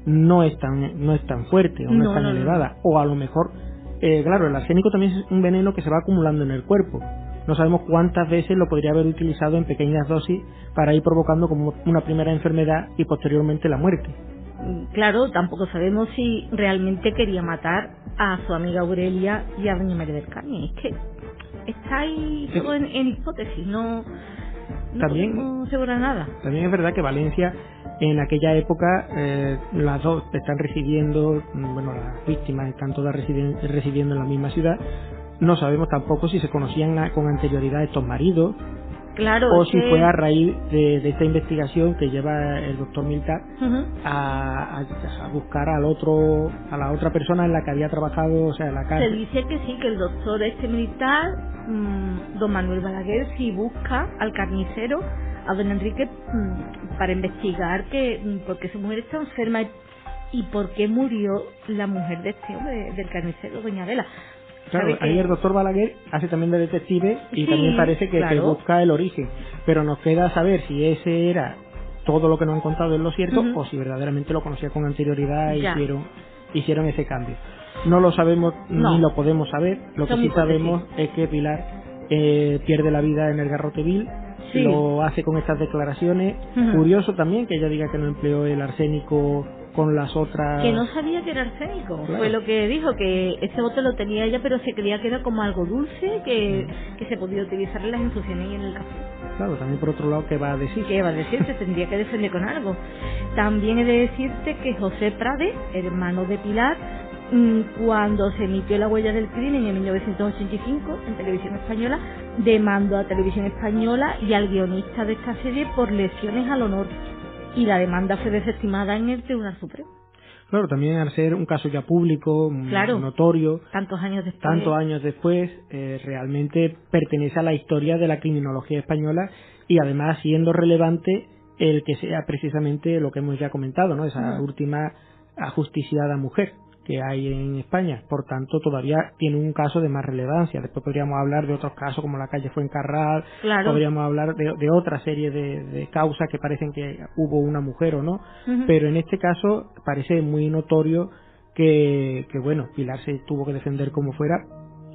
[SPEAKER 2] no es tan fuerte o no es tan elevada. O a lo mejor, claro, el arsénico también es un veneno que se va acumulando en el cuerpo. No sabemos cuántas veces lo podría haber utilizado en pequeñas dosis para ir provocando como una primera enfermedad y posteriormente la muerte.
[SPEAKER 3] Claro, tampoco sabemos si realmente quería matar a su amiga Aurelia y a doña María del Carmen. Es que está ahí todo en hipótesis, no podemos asegurar nada.
[SPEAKER 2] También es verdad que Valencia en aquella época las dos están residiendo, bueno, las víctimas están todas residiendo en la misma ciudad. No sabemos tampoco si se conocían con anterioridad estos maridos,
[SPEAKER 3] claro,
[SPEAKER 2] o si fue a raíz de esta investigación que lleva el doctor militar a buscar a la otra persona en la que había trabajado, o sea, en la cárcel.
[SPEAKER 3] Se dice que sí, que el doctor militar, don Manuel Balaguer, sí busca al carnicero, a don Enrique, para investigar por qué su mujer está enferma y por qué murió la mujer de este hombre, del carnicero, doña Adela.
[SPEAKER 2] Claro, ahí el doctor Balaguer hace también de detective y
[SPEAKER 3] sí,
[SPEAKER 2] también parece que busca el origen, pero nos queda saber si ese era todo lo que nos han contado es lo cierto o si verdaderamente lo conocía con anterioridad e hicieron ese cambio. No lo sabemos ni lo podemos saber. Lo que sí sabemos es que Pilar pierde la vida en el Garrote Vil. Sí. Lo hace con estas declaraciones. Curioso también que ella diga que no empleó el arsénico con las otras...
[SPEAKER 3] Que no sabía que era arsénico.
[SPEAKER 2] Claro.
[SPEAKER 3] Fue lo que dijo, que ese bote lo tenía ella, pero se creía que era como algo dulce, que se podía utilizar en las infusiones y en el café.
[SPEAKER 2] Claro, también por otro lado, ¿qué va a decir?
[SPEAKER 3] ¿Qué va a decir? Se tendría que defender con algo. También he de decirte que José Prade, hermano de Pilar, cuando se emitió La huella del crimen en 1985 en Televisión Española, demandó a Televisión Española y al guionista de esta serie por lesiones al honor, y la demanda fue desestimada en el Tribunal Supremo.
[SPEAKER 2] Claro, también al ser un caso ya público, notorio,
[SPEAKER 3] tantos años después,
[SPEAKER 2] realmente pertenece a la historia de la criminología española y además siendo relevante el que sea precisamente lo que hemos ya comentado, ¿no? Esa última ajusticiada mujer que hay en España, por tanto todavía tiene un caso de más relevancia. Después podríamos hablar de otros casos como la calle Fuencarral, podríamos hablar de otra serie de causas que parecen que hubo una mujer o no, pero en este caso parece muy notorio que bueno, Pilar se tuvo que defender como fuera.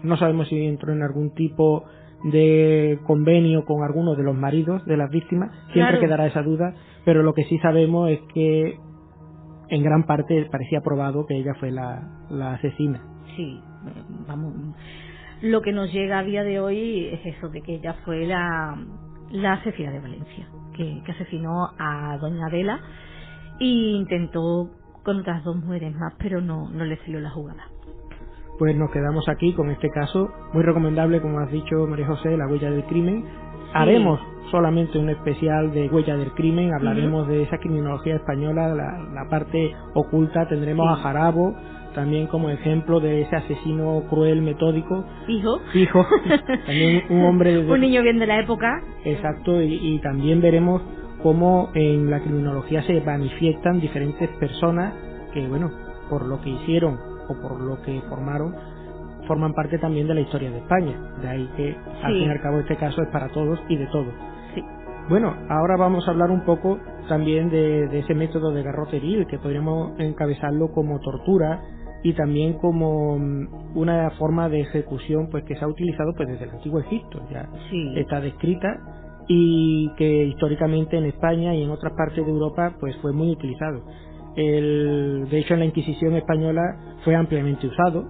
[SPEAKER 2] No sabemos si entró en algún tipo de convenio con alguno de los maridos de las víctimas, siempre quedará esa duda, pero lo que sí sabemos es que en gran parte parecía probado que ella fue la asesina.
[SPEAKER 3] Sí, vamos. Lo que nos llega a día de hoy es eso, de que ella fue la asesina de Valencia, que asesinó a doña Adela e intentó con otras 2 mujeres más, pero no le salió la jugada.
[SPEAKER 2] Pues nos quedamos aquí con este caso, muy recomendable, como has dicho, María José, La huella del crimen. Haremos solamente un especial de Huella del crimen, hablaremos de esa criminología española, la parte oculta, tendremos a Jarabo también como ejemplo de ese asesino cruel, metódico. Hijo. También un hombre...
[SPEAKER 3] un niño bien de la época.
[SPEAKER 2] Exacto, y también veremos cómo en la criminología se manifiestan diferentes personas que, bueno, por lo que hicieron o por lo que forman parte también de la historia de España. De ahí que, al fin y al cabo, este caso es para todos y de todos.
[SPEAKER 3] Sí.
[SPEAKER 2] Bueno, ahora vamos a hablar un poco también de ese método de Garrote Vil, que podríamos encabezarlo como tortura y también como una forma de ejecución pues que se ha utilizado pues desde el antiguo Egipto, ya
[SPEAKER 3] Sí.
[SPEAKER 2] está descrita, y que históricamente en España y en otras partes de Europa pues fue muy utilizado. De hecho en la Inquisición española fue ampliamente usado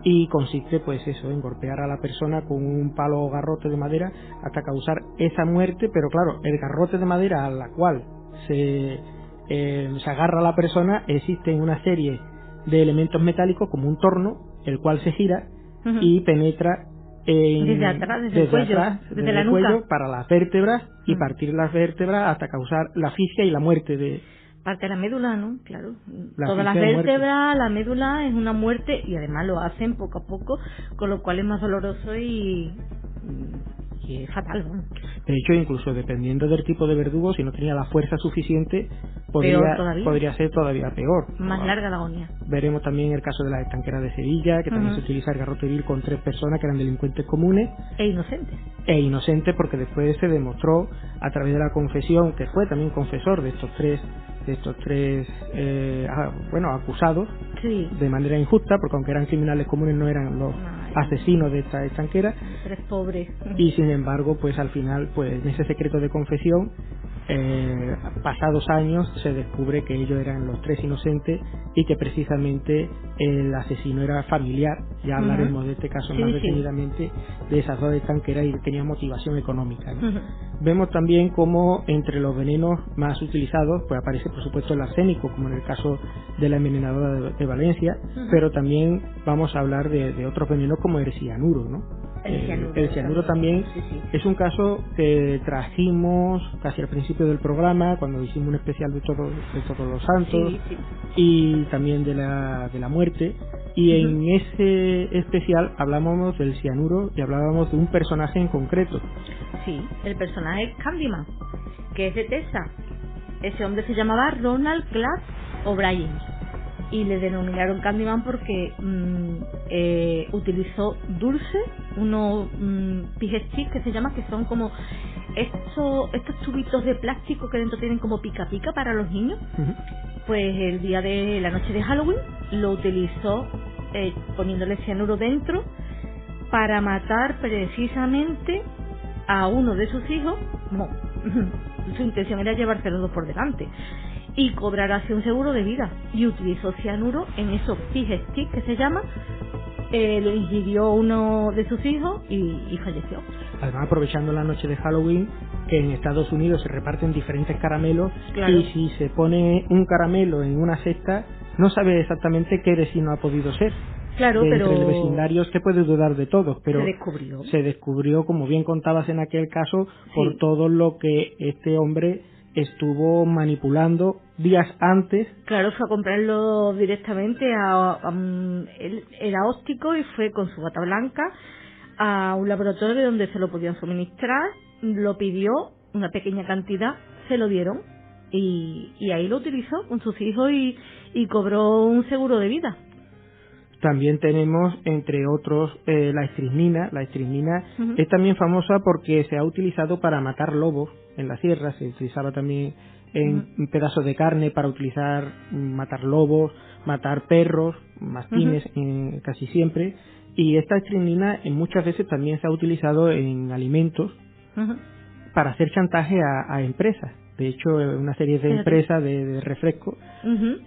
[SPEAKER 2] y consiste pues eso, en golpear a la persona con un palo o garrote de madera hasta causar esa muerte, pero claro, el garrote de madera a la cual se agarra la persona, existen una serie de elementos metálicos como un torno, el cual se gira
[SPEAKER 3] Ujú.
[SPEAKER 2] y penetra
[SPEAKER 3] Desde atrás, desde el cuello, desde la
[SPEAKER 2] el
[SPEAKER 3] nuca.
[SPEAKER 2] cuello para las vértebras y
[SPEAKER 3] Mm.
[SPEAKER 2] partir las vértebras hasta causar la asfixia y la muerte de
[SPEAKER 3] Parte de la médula, ¿no? Claro.
[SPEAKER 2] la
[SPEAKER 3] Todas las
[SPEAKER 2] asfixia y muerte.
[SPEAKER 3] vértebras, la médula es una muerte y además lo hacen poco a poco, con lo cual es más doloroso y es fatal, ¿no?
[SPEAKER 2] De hecho, incluso dependiendo del tipo de verdugo, si no tenía la fuerza suficiente,
[SPEAKER 3] Peor todavía.
[SPEAKER 2] podría ser todavía peor.
[SPEAKER 3] Más larga la agonía.
[SPEAKER 2] Veremos también el caso de las estanqueras de Sevilla, que también
[SPEAKER 3] Ujú.
[SPEAKER 2] se utiliza el garrote vil con 3 personas que eran delincuentes comunes
[SPEAKER 3] E inocente.
[SPEAKER 2] e inocentes, porque después se demostró a través de la confesión, que fue también confesor de estos tres acusados
[SPEAKER 3] Sí.
[SPEAKER 2] de manera injusta, porque aunque eran criminales comunes no eran los asesinos de esta estanquera,
[SPEAKER 3] Eres pobre.
[SPEAKER 2] y sin embargo pues al final pues en ese secreto de confesión pasados años se descubre que ellos eran los 3 inocentes y que precisamente el asesino era familiar. Ya hablaremos de este caso
[SPEAKER 3] Sí,
[SPEAKER 2] más
[SPEAKER 3] sí.
[SPEAKER 2] detenidamente, de esas 2 estanqueras, y tenía motivación económica, ¿no?
[SPEAKER 3] Ujú.
[SPEAKER 2] Vemos también como entre los venenos más utilizados pues aparece por supuesto el arsénico, como en el caso de la envenenadora de Valencia, pero también vamos a hablar de otros venenos como el cianuro, ¿no? El cianuro también
[SPEAKER 3] Sí, sí.
[SPEAKER 2] es un caso que trajimos casi al principio del programa, cuando hicimos un especial de todos los santos,
[SPEAKER 3] Sí, sí.
[SPEAKER 2] y también de la muerte, y en ese especial hablábamos del cianuro y hablábamos de un personaje en concreto.
[SPEAKER 3] Sí, el personaje es Candyman, que es de Texas. Ese hombre se llamaba Ronald Clark O'Brien y le denominaron Candyman porque utilizó dulce, unos pig sticks que se llama, que son como estos tubitos de plástico que dentro tienen como pica pica para los niños.
[SPEAKER 2] Ujú.
[SPEAKER 3] Pues el día de la noche de Halloween lo utilizó poniéndole cianuro dentro para matar precisamente a uno de sus hijos. No, su intención era llevarse los 2 por delante y cobrar así un seguro de vida, y utilizó cianuro en esos pig sticks que se llama. Lo ingirió uno de sus hijos y falleció.
[SPEAKER 2] Además, aprovechando la noche de Halloween, que en Estados Unidos se reparten diferentes caramelos,
[SPEAKER 3] Claro.
[SPEAKER 2] y si se pone un caramelo en una cesta, no sabe exactamente qué vecino ha podido ser.
[SPEAKER 3] Claro,
[SPEAKER 2] Entre
[SPEAKER 3] pero
[SPEAKER 2] el vecindario se puede dudar de todos, pero
[SPEAKER 3] se descubrió.
[SPEAKER 2] como bien contabas en aquel caso, por
[SPEAKER 3] Sí.
[SPEAKER 2] todo lo que este hombre estuvo manipulando días antes.
[SPEAKER 3] Claro, fue a comprarlo directamente él era óptico y fue con su bata blanca a un laboratorio donde se lo podían suministrar, lo pidió, una pequeña cantidad, se lo dieron y ahí lo utilizó con sus hijos y cobró un seguro de vida.
[SPEAKER 2] También tenemos, entre otros, la estrisnina. La estrisnina
[SPEAKER 3] Ujú.
[SPEAKER 2] es también famosa porque se ha utilizado para matar lobos en la sierra. Se utilizaba también en pedazos de carne para matar lobos, matar perros, mastines, casi siempre. Y esta estrisnina muchas veces también se ha utilizado en alimentos
[SPEAKER 3] Ujú.
[SPEAKER 2] para hacer chantaje a empresas. De hecho, una serie de empresas de refresco
[SPEAKER 3] Ujú.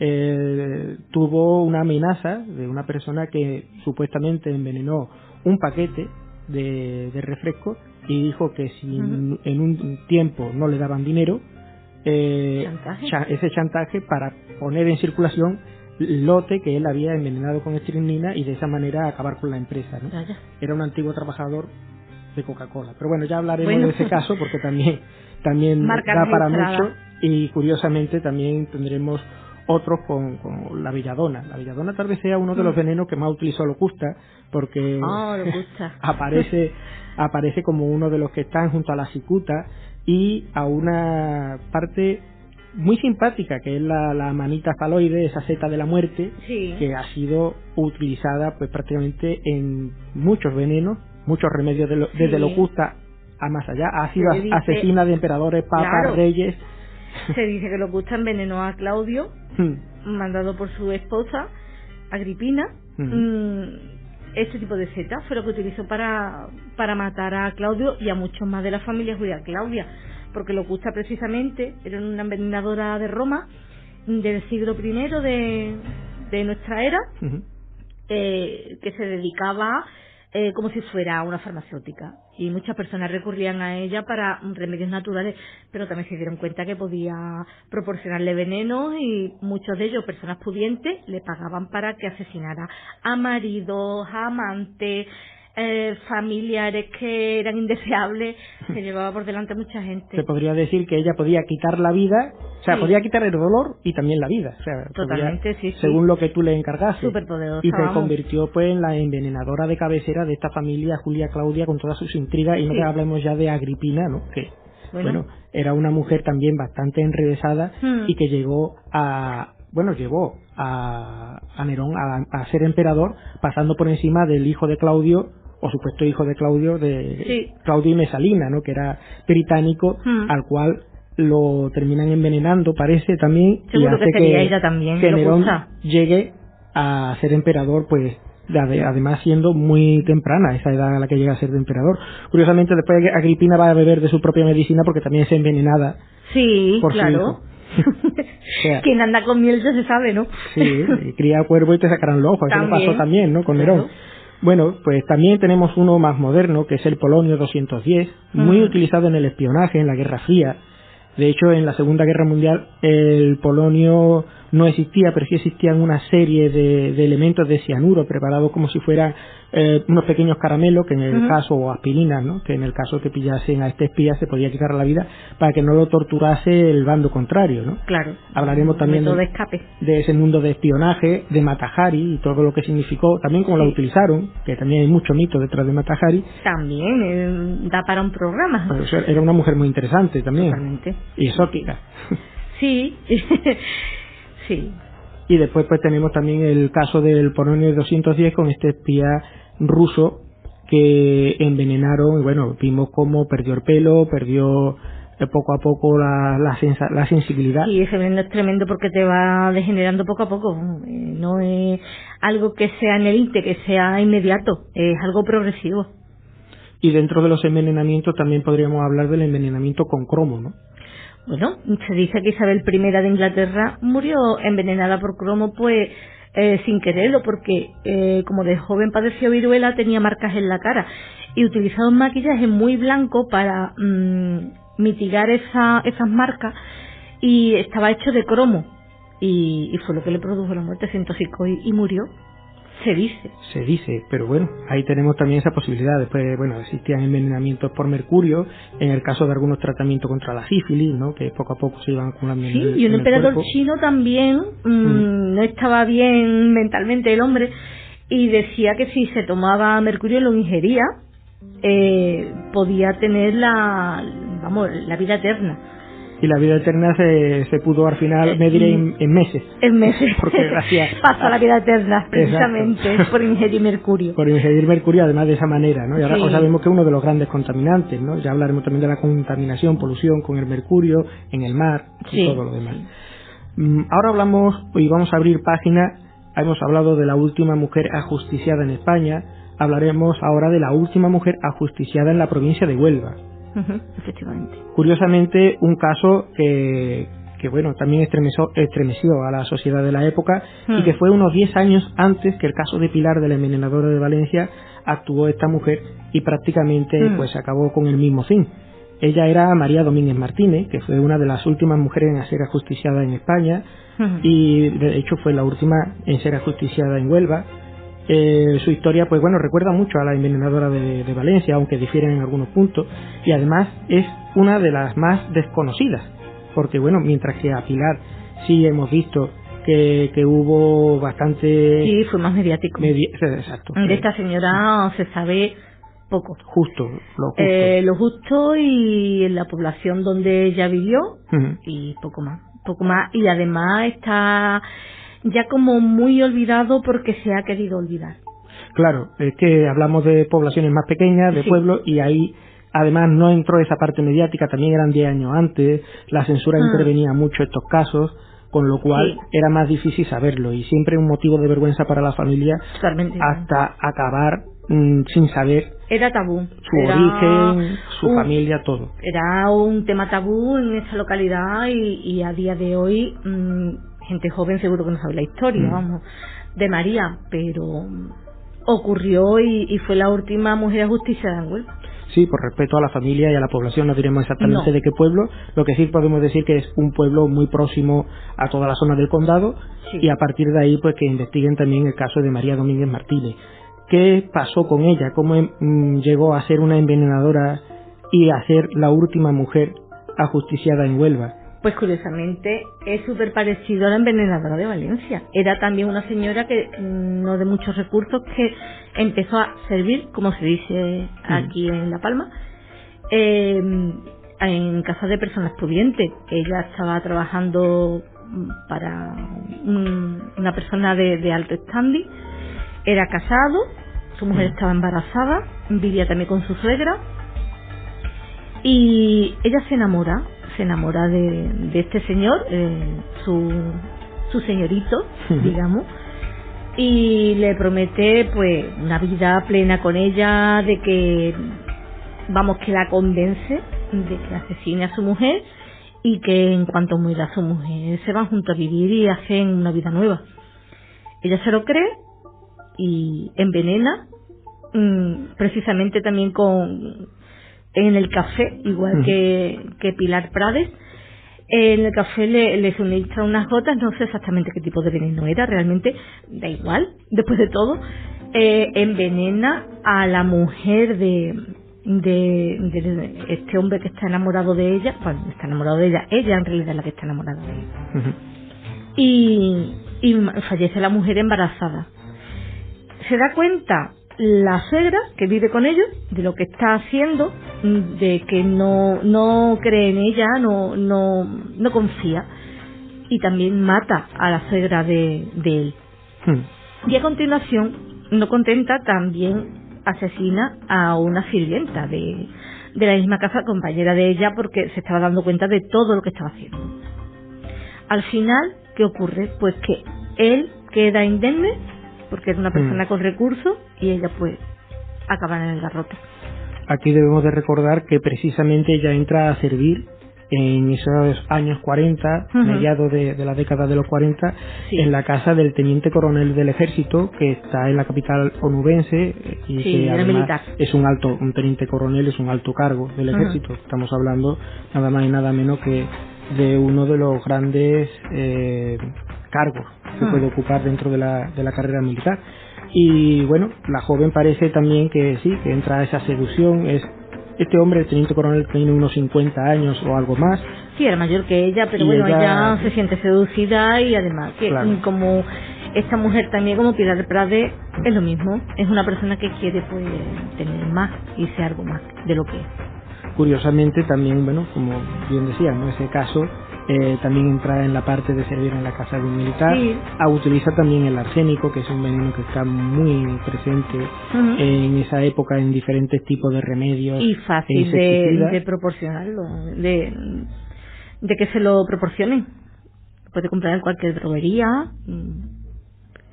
[SPEAKER 2] tuvo una amenaza de una persona que supuestamente envenenó un paquete de refresco y dijo que si en un tiempo no le daban dinero, ese chantaje para poner en circulación el lote que él había envenenado con estrinina y de esa manera acabar con la empresa, ¿no?
[SPEAKER 3] Ya.
[SPEAKER 2] Era un antiguo trabajador de Coca-Cola. Pero bueno, ya hablaremos de ese caso porque también
[SPEAKER 3] Marca
[SPEAKER 2] da para
[SPEAKER 3] registrada.
[SPEAKER 2] mucho, y curiosamente también tendremos otros con la belladona. La belladona tal vez sea uno de los venenos que más utilizó Locusta, porque
[SPEAKER 3] Locusta.
[SPEAKER 2] aparece como uno de los que están junto a la cicuta y a una parte muy simpática que es la manita faloide, esa seta de la muerte,
[SPEAKER 3] Sí.
[SPEAKER 2] que ha sido utilizada pues prácticamente en muchos venenos, muchos remedios desde Locusta a más allá. Ha sido
[SPEAKER 3] Se dice-
[SPEAKER 2] asesina de emperadores, papas,
[SPEAKER 3] Claro.
[SPEAKER 2] reyes.
[SPEAKER 3] Se dice que Locusta envenenó a Claudio, mandado por su esposa, Agripina, este tipo de setas fue lo que utilizó para matar a Claudio y a muchos más de la familia judía Claudia, porque Locusta precisamente era una envenenadora de Roma del siglo I de nuestra era, que se dedicaba como si fuera una farmacéutica, y muchas personas recurrían a ella para remedios naturales, pero también se dieron cuenta que podía proporcionarle venenos, y muchos de ellos, personas pudientes, le pagaban para que asesinara a maridos, a amantes, familiares que eran indeseables. Se llevaba por delante mucha gente.
[SPEAKER 2] Se podría decir que ella podía quitar la vida, o sea, podía quitar el dolor y también la vida, o sea,
[SPEAKER 3] totalmente, sí,
[SPEAKER 2] según lo que tú le encargases.
[SPEAKER 3] Superpoderosa,
[SPEAKER 2] y se convirtió pues en la envenenadora de cabecera de esta familia Julia Claudia, con todas sus intrigas, y no que hablemos ya de Agripina, ¿no? Que bueno, era una mujer también bastante enrevesada y que llevó a Nerón a ser emperador, pasando por encima del hijo de Claudio, o supuesto hijo de Claudio, Claudio y Mesalina, ¿no? Que era británico, al cual lo terminan envenenando, parece, también.
[SPEAKER 3] Seguro
[SPEAKER 2] y hace
[SPEAKER 3] que sería ella también,
[SPEAKER 2] que Nerón llegue a ser emperador, pues además siendo muy temprana esa edad a la que llega a ser de emperador. Curiosamente, después Agripina va a beber de su propia medicina, porque también es envenenada por su hijo.
[SPEAKER 3] O sea, quien anda con miel ya se sabe, ¿no?
[SPEAKER 2] Sí, cría cuervo y te sacarán los ojos. Eso le pasó también, ¿no? Con Nerón. Bueno, pues también tenemos uno más moderno, que es el polonio 210, muy utilizado en el espionaje, en la Guerra Fría. De hecho, en la Segunda Guerra Mundial el polonio no existía, pero sí existían una serie de elementos de cianuro preparados como si fueran unos pequeños caramelos, que en el caso, o aspirinas, ¿no? Que en el caso que pillasen a este espía se podía quitar la vida para que no lo torturase el bando contrario, ¿no?
[SPEAKER 3] Claro.
[SPEAKER 2] Hablaremos también de ese mundo de espionaje, de Mata Hari y todo lo que significó, también cómo la utilizaron, que también hay mucho mito detrás de Mata Hari.
[SPEAKER 3] También da para un programa.
[SPEAKER 2] Pues era una mujer muy interesante también.
[SPEAKER 3] Totalmente.
[SPEAKER 2] Y exótica.
[SPEAKER 3] Sí. Sí.
[SPEAKER 2] Y después pues tenemos también el caso del polonio 210 con este espía ruso que envenenaron, y bueno, vimos cómo perdió el pelo, perdió poco a poco la sensibilidad.
[SPEAKER 3] Y ese veneno es tremendo porque te va degenerando poco a poco. No es algo que sea en el instante, que sea inmediato, es algo progresivo.
[SPEAKER 2] Y dentro de los envenenamientos también podríamos hablar del envenenamiento con cromo, ¿no?
[SPEAKER 3] Bueno, se dice que Isabel I de Inglaterra murió envenenada por cromo, pues sin quererlo, porque como de joven padeció viruela, tenía marcas en la cara y utilizaba un maquillaje muy blanco para mitigar esas marcas, y estaba hecho de cromo, y fue lo que le produjo la muerte, se intoxicó y murió. Se dice, pero bueno, ahí tenemos también esa posibilidad. Después, bueno, existían envenenamientos por mercurio, en el caso de algunos tratamientos contra la sífilis, ¿no? Que poco a poco se iban acumulando. Sí, y un emperador chino también no estaba bien mentalmente el hombre, y decía que si se tomaba mercurio, lo ingería, podía tener la vida eterna.
[SPEAKER 2] Y la vida eterna se pudo al final medir en meses.
[SPEAKER 3] En meses.
[SPEAKER 2] Porque
[SPEAKER 3] pasó a la vida eterna, precisamente, por ingerir mercurio.
[SPEAKER 2] Por ingerir mercurio, además de esa manera, ¿no? Y ahora sabemos que es uno de los grandes contaminantes, ¿no? Ya hablaremos también de la contaminación, polución con el mercurio en el mar y todo lo demás. Ahora hablamos, y vamos a abrir página, hemos hablado de la última mujer ajusticiada en España, hablaremos ahora de la última mujer ajusticiada en la provincia de Huelva.
[SPEAKER 3] Efectivamente.
[SPEAKER 2] Curiosamente, un caso que bueno, también estremeció a la sociedad de la época, y que fue unos 10 años antes que el caso de Pilar, de la envenenadora de Valencia, actuó esta mujer, y prácticamente pues se acabó con el mismo fin. Ella era María Domínguez Martínez, que fue una de las últimas mujeres en ser ajusticiada en España, y de hecho fue la última en ser ajusticiada en Huelva. Su historia, pues bueno, recuerda mucho a la envenenadora de Valencia, aunque difieren en algunos puntos, y además es una de las más desconocidas, porque bueno, mientras que a Pilar sí hemos visto que hubo bastante...
[SPEAKER 3] Sí, fue más mediático.
[SPEAKER 2] Exacto.
[SPEAKER 3] De esta señora se sabe poco.
[SPEAKER 2] Lo
[SPEAKER 3] justo y en la población donde ella vivió, y poco más, y además está ya como muy olvidado porque se ha querido olvidar.
[SPEAKER 2] Claro, es que hablamos de poblaciones más pequeñas, de pueblos, y ahí además no entró esa parte mediática, también eran 10 años antes, la censura intervenía mucho en estos casos, con lo cual
[SPEAKER 3] Sí.
[SPEAKER 2] era más difícil saberlo y siempre un motivo de vergüenza para la familia
[SPEAKER 3] Totalmente.
[SPEAKER 2] hasta acabar sin saber
[SPEAKER 3] Era tabú.
[SPEAKER 2] su
[SPEAKER 3] Era
[SPEAKER 2] origen, su
[SPEAKER 3] un-
[SPEAKER 2] familia, todo.
[SPEAKER 3] Era un tema tabú en esta localidad y a día de hoy gente joven seguro que no sabe la historia, vamos, de María, pero ocurrió y fue la última mujer ajusticiada en Huelva.
[SPEAKER 2] Sí, por respeto a la familia y a la población, no diremos exactamente
[SPEAKER 3] No.
[SPEAKER 2] de qué pueblo, lo que sí podemos decir que es un pueblo muy próximo a toda la zona del condado,
[SPEAKER 3] Sí.
[SPEAKER 2] y a partir de ahí pues que investiguen también el caso de María Domínguez Martínez. ¿Qué pasó con ella? ¿Cómo llegó a ser una envenenadora y a ser la última mujer ajusticiada en Huelva?
[SPEAKER 3] Pues curiosamente es súper parecido a la envenenadora de Valencia. Era también una señora que no de muchos recursos, que empezó a servir, como se dice aquí en La Palma, en casas de personas pudientes. Ella estaba trabajando para una persona de alto standing, era casado, su mujer estaba embarazada, vivía también con su suegra, y ella se enamora de este señor, su señorito, digamos, y le promete pues una vida plena con ella, de que que la convence de que asesine a su mujer y que en cuanto muera su mujer se van juntos a vivir y hacen una vida nueva. Ella se lo cree y envenena, precisamente también en el café, igual que Pilar Prades. En el café le suministra unas gotas, no sé exactamente qué tipo de veneno era, realmente da igual, después de todo. Envenena a la mujer de este hombre que está enamorado de ella. Bueno, está enamorado de ella en realidad es la que está enamorada de él. Y fallece la mujer embarazada. Se da cuenta la suegra, que vive con ellos, de lo que está haciendo, de que no cree en ella, no confía, y también mata a la suegra de él. Y a continuación, no contenta, también asesina a una sirvienta de la misma casa, compañera de ella, porque se estaba dando cuenta de todo lo que estaba haciendo. Al final, ¿qué ocurre? Pues que él queda indemne porque es una persona con recursos y ella pues acaba en el garrote.
[SPEAKER 2] Aquí debemos de recordar que precisamente ella entra a servir en esos años 40, mediados de la década de los 40, sí, en la casa del teniente coronel del ejército, que está en la capital onubense, y
[SPEAKER 3] sí,
[SPEAKER 2] que además
[SPEAKER 3] militar.
[SPEAKER 2] Es un teniente coronel, es un alto cargo del ejército. Estamos hablando nada más y nada menos que de uno de los grandes cargos que puede ocupar dentro de la carrera militar. Y bueno, la joven parece también que sí, que entra a esa seducción. Este hombre, el teniente coronel, tiene unos 50 años o algo más.
[SPEAKER 3] Sí, era mayor que ella, pero bueno, ella se siente seducida, y además que claro, como esta mujer también, como Pilar Prades, es lo mismo. Es una persona que quiere pues tener más y ser algo más de lo que es.
[SPEAKER 2] Curiosamente también, bueno, como bien decía, ¿no?, ese caso también entra en la parte de servir en la casa de un militar. Sí. Utiliza también el arsénico, que es un veneno que está muy presente en esa época en diferentes tipos de remedios. Y
[SPEAKER 3] fácil de proporcionarlo, de que se lo proporcionen. Puede comprar en cualquier droguería.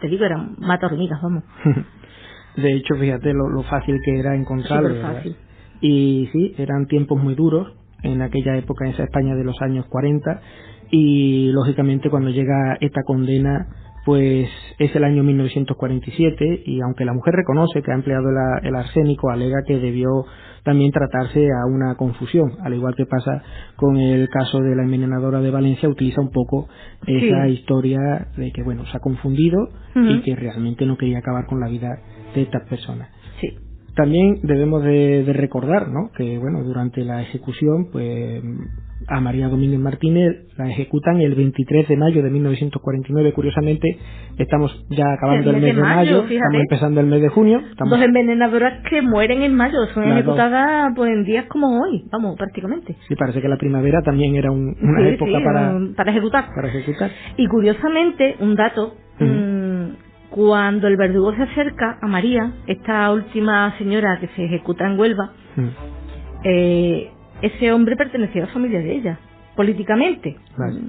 [SPEAKER 3] Te digo, era mata hormigas, vamos.
[SPEAKER 2] De hecho, fíjate lo fácil que era encontrarlo.
[SPEAKER 3] Súper fácil.
[SPEAKER 2] Y sí, eran tiempos muy duros en aquella época, en esa España de los años 40, y lógicamente cuando llega esta condena pues es el año 1947, y aunque la mujer reconoce que ha empleado el arsénico, alega que debió también tratarse a una confusión, al igual que pasa con el caso de la envenenadora de Valencia. Utiliza un poco esa historia de que bueno, se ha confundido y que realmente no quería acabar con la vida de estas personas.
[SPEAKER 3] Sí.
[SPEAKER 2] También debemos de recordar, ¿no?, que bueno, durante la ejecución pues a María Domínguez Martínez la ejecutan el 23 de mayo de 1949. Curiosamente estamos ya acabando el mes de mayo, estamos empezando el mes de junio.
[SPEAKER 3] Dos envenenadoras que mueren en mayo, son ejecutadas pues en días como hoy, vamos, prácticamente.
[SPEAKER 2] Sí, parece que la primavera también era una época
[SPEAKER 3] para ejecutar. Y curiosamente, un dato, cuando el verdugo se acerca a María, esta última señora que se ejecuta en Huelva, ese hombre pertenecía a la familia de ella, políticamente. Vale.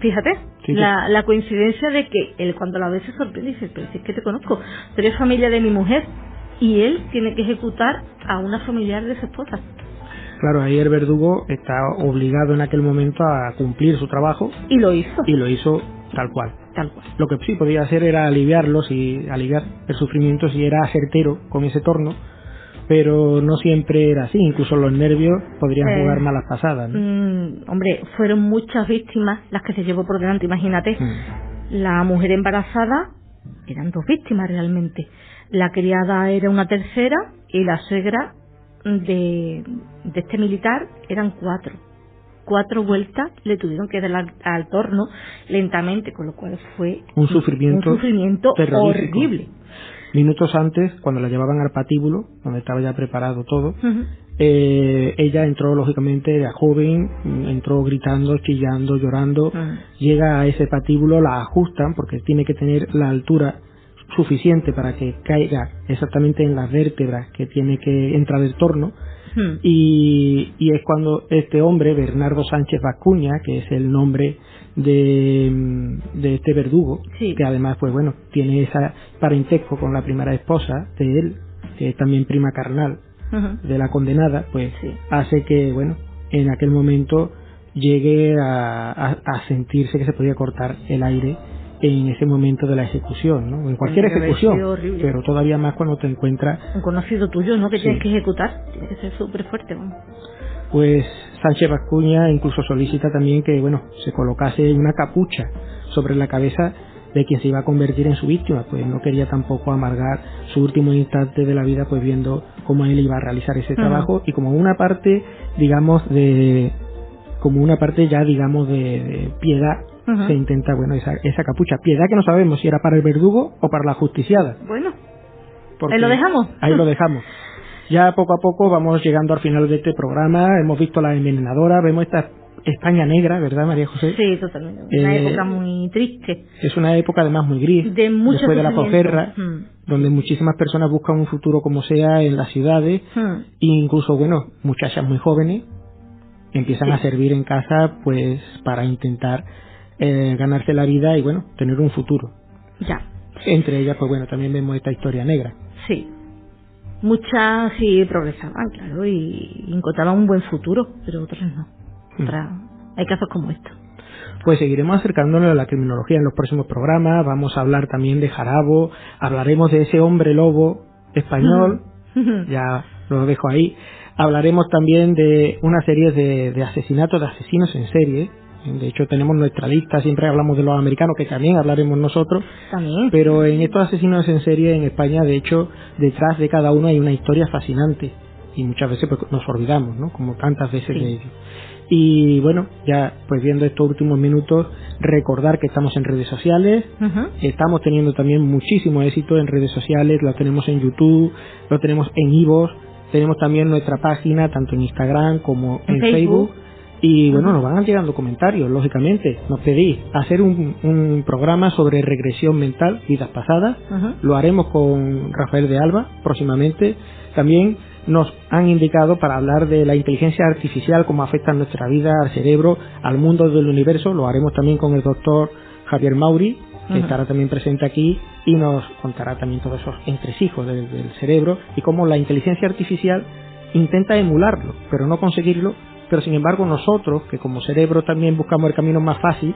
[SPEAKER 3] Fíjate,
[SPEAKER 2] Sí, sí.
[SPEAKER 3] la coincidencia de que él cuando la ve se sorprende y dice, pero si es que te conozco, tú eres familia de mi mujer, y él tiene que ejecutar a una familiar de su esposa.
[SPEAKER 2] Claro, ahí el verdugo está obligado en aquel momento a cumplir su trabajo
[SPEAKER 3] Y lo hizo,
[SPEAKER 2] y lo hizo tal cual.
[SPEAKER 3] tal cual.
[SPEAKER 2] Lo que sí podía hacer era aliviarlos y aliviar el sufrimiento si era certero con ese torno, pero no siempre era así, incluso los nervios podrían jugar malas pasadas, ¿no?
[SPEAKER 3] Hombre, fueron muchas víctimas las que se llevó por delante, imagínate. La mujer embarazada, eran 2 víctimas realmente. La criada era una tercera y la suegra de este militar eran 4. 4 vueltas le tuvieron que dar al torno lentamente, con lo cual fue
[SPEAKER 2] Un sufrimiento terrorífico.
[SPEAKER 3] horrible.
[SPEAKER 2] Minutos antes, cuando la llevaban al patíbulo, donde estaba ya preparado todo, ella entró lógicamente de joven, entró gritando, chillando, llorando, llega a ese patíbulo, la ajustan porque tiene que tener la altura suficiente para que caiga exactamente en las vértebras que tiene que entrar el torno, y es cuando este hombre, Bernardo Sánchez Bascuña, que es el nombre de este verdugo,
[SPEAKER 3] sí,
[SPEAKER 2] que además pues bueno, tiene esa parentesco con la primera esposa de él, que es también prima carnal de la condenada, pues
[SPEAKER 3] sí,
[SPEAKER 2] hace que bueno, en aquel momento llegue a sentirse que se podía cortar el aire en ese momento de la ejecución, ¿no? En cualquier ejecución, pero todavía más cuando te encuentras
[SPEAKER 3] un conocido tuyo, ¿no? Que
[SPEAKER 2] sí,
[SPEAKER 3] tienes que ejecutar, tiene que ser súper fuerte, vamos.
[SPEAKER 2] Pues Sánchez Bascuña incluso solicita también que bueno, se colocase una capucha sobre la cabeza de quien se iba a convertir en su víctima, pues no quería tampoco amargar su último instante de la vida pues viendo cómo él iba a realizar ese trabajo, y como una parte, digamos, de piedad, se intenta, bueno, esa capucha, piedad que no sabemos si era para el verdugo o para la justiciada.
[SPEAKER 3] Bueno,
[SPEAKER 2] Porque
[SPEAKER 3] ahí lo dejamos.
[SPEAKER 2] Ahí lo dejamos. Ya poco a poco vamos llegando al final de este programa, hemos visto la envenenadora, vemos esta España negra, ¿verdad, María José?
[SPEAKER 3] Sí, totalmente. Una época muy triste.
[SPEAKER 2] Es una época además muy gris,
[SPEAKER 3] de mucho
[SPEAKER 2] después de la posguerra, donde
[SPEAKER 3] sí,
[SPEAKER 2] muchísimas personas buscan un futuro como sea en las ciudades, e incluso, bueno, muchachas muy jóvenes empiezan
[SPEAKER 3] sí,
[SPEAKER 2] a servir en casa pues para intentar ganarse la vida y, bueno, tener un futuro.
[SPEAKER 3] ya.
[SPEAKER 2] Entre ellas, pues bueno, también vemos esta historia negra.
[SPEAKER 3] Sí. Muchas sí progresaban, claro, y encontraban un buen futuro, pero otras no. Otras, hay casos como estos.
[SPEAKER 2] Pues seguiremos acercándonos a la criminología en los próximos programas. Vamos a hablar también de Jarabo, hablaremos de ese hombre lobo español, ya lo dejo ahí. Hablaremos también de una serie de asesinatos, de asesinos en serie. De hecho, tenemos nuestra lista, siempre hablamos de los americanos, que también hablaremos nosotros.
[SPEAKER 3] También.
[SPEAKER 2] Pero en estos asesinos en serie en España, de hecho, detrás de cada uno hay una historia fascinante. Y muchas veces pues, nos olvidamos, ¿no? Como tantas veces de ellos. Y bueno, ya pues viendo estos últimos minutos, recordar que estamos en redes sociales, estamos teniendo también muchísimo éxito en redes sociales, lo tenemos en YouTube, lo tenemos en iVoox, tenemos también nuestra página tanto en Instagram como en Facebook. Y bueno, nos van llegando comentarios, lógicamente. Nos pedís hacer un programa sobre regresión mental, vidas pasadas. Lo haremos con Rafael de Alba próximamente. También nos han indicado para hablar de la inteligencia artificial, cómo afecta a nuestra vida, al cerebro, al mundo del universo. Lo haremos también con el doctor Javier Mauri, que estará también presente aquí y nos contará también todos esos entresijos del cerebro y cómo la inteligencia artificial intenta emularlo, pero no conseguirlo. Pero sin embargo nosotros, que como cerebro también buscamos el camino más fácil,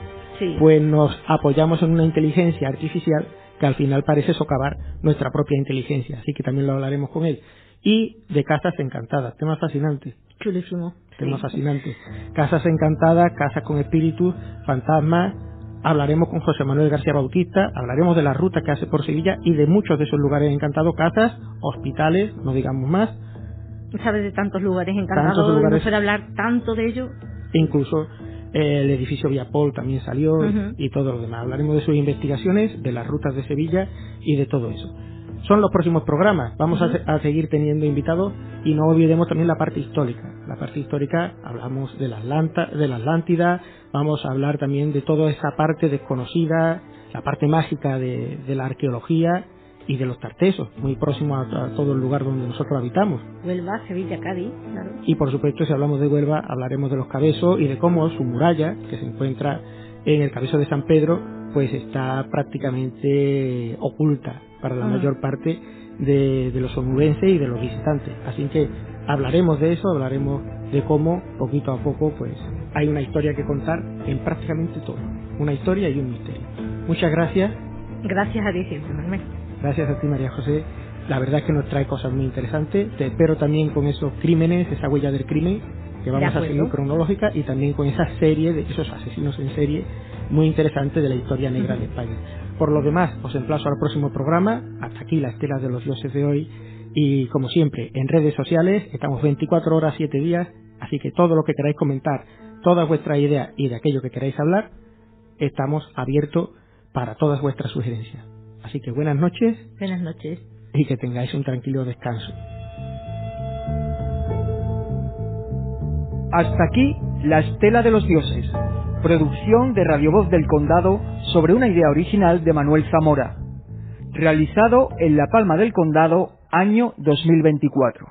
[SPEAKER 2] pues nos apoyamos en una inteligencia artificial que al final parece socavar nuestra propia inteligencia. Así que también lo hablaremos con él. Y de casas encantadas, temas fascinantes.
[SPEAKER 3] Chulísimo.
[SPEAKER 2] Temas fascinantes. Casas encantadas, casas con espíritus, fantasmas. Hablaremos con José Manuel García Bautista, hablaremos de la ruta que hace por Sevilla y de muchos de esos lugares encantados, casas, hospitales, no digamos más.
[SPEAKER 3] ¿Sabes de tantos lugares encantados? No puede hablar tanto de ello.
[SPEAKER 2] Incluso el edificio Viapol también salió y todo lo demás. Hablaremos de sus investigaciones, de las rutas de Sevilla y de todo eso. Son los próximos programas. Vamos a seguir teniendo invitados y no olvidemos también la parte histórica. La parte histórica, hablamos de la Atlántida, vamos a hablar también de toda esa parte desconocida, la parte mágica de la arqueología y de los tartesos, muy próximos a todo el lugar donde nosotros habitamos.
[SPEAKER 3] Huelva, Sevilla, Cádiz, claro.
[SPEAKER 2] Y por supuesto, si hablamos de Huelva, hablaremos de los Cabesos y de cómo su muralla, que se encuentra en el Cabezo de San Pedro pues está prácticamente oculta para la mayor parte de los onubenses y de los visitantes. Así que hablaremos de eso, hablaremos de cómo poquito a poco pues hay una historia que contar en prácticamente todo, una historia y un misterio. Muchas gracias.
[SPEAKER 3] Gracias a ti siempre, Manuel.
[SPEAKER 2] Gracias a ti, María José. La verdad es que nos trae cosas muy interesantes. Te espero también con esos crímenes, esa huella del crimen que vamos a seguir cronológica, y también con esa serie de esos asesinos en serie muy interesante de la historia negra de España. Por lo demás, os emplazo al próximo programa. Hasta aquí la estela de los dioses de hoy, y como siempre en redes sociales estamos 24 horas 7 días, así que todo lo que queráis comentar, todas vuestras ideas y de aquello que queráis hablar, estamos abiertos para todas vuestras sugerencias. Así que buenas noches.
[SPEAKER 3] Buenas noches.
[SPEAKER 2] Y que tengáis un tranquilo descanso.
[SPEAKER 1] Hasta aquí La Estela de los Dioses, producción de Radio Voz del Condado sobre una idea original de Manuel Zamora, realizado en La Palma del Condado, año 2024.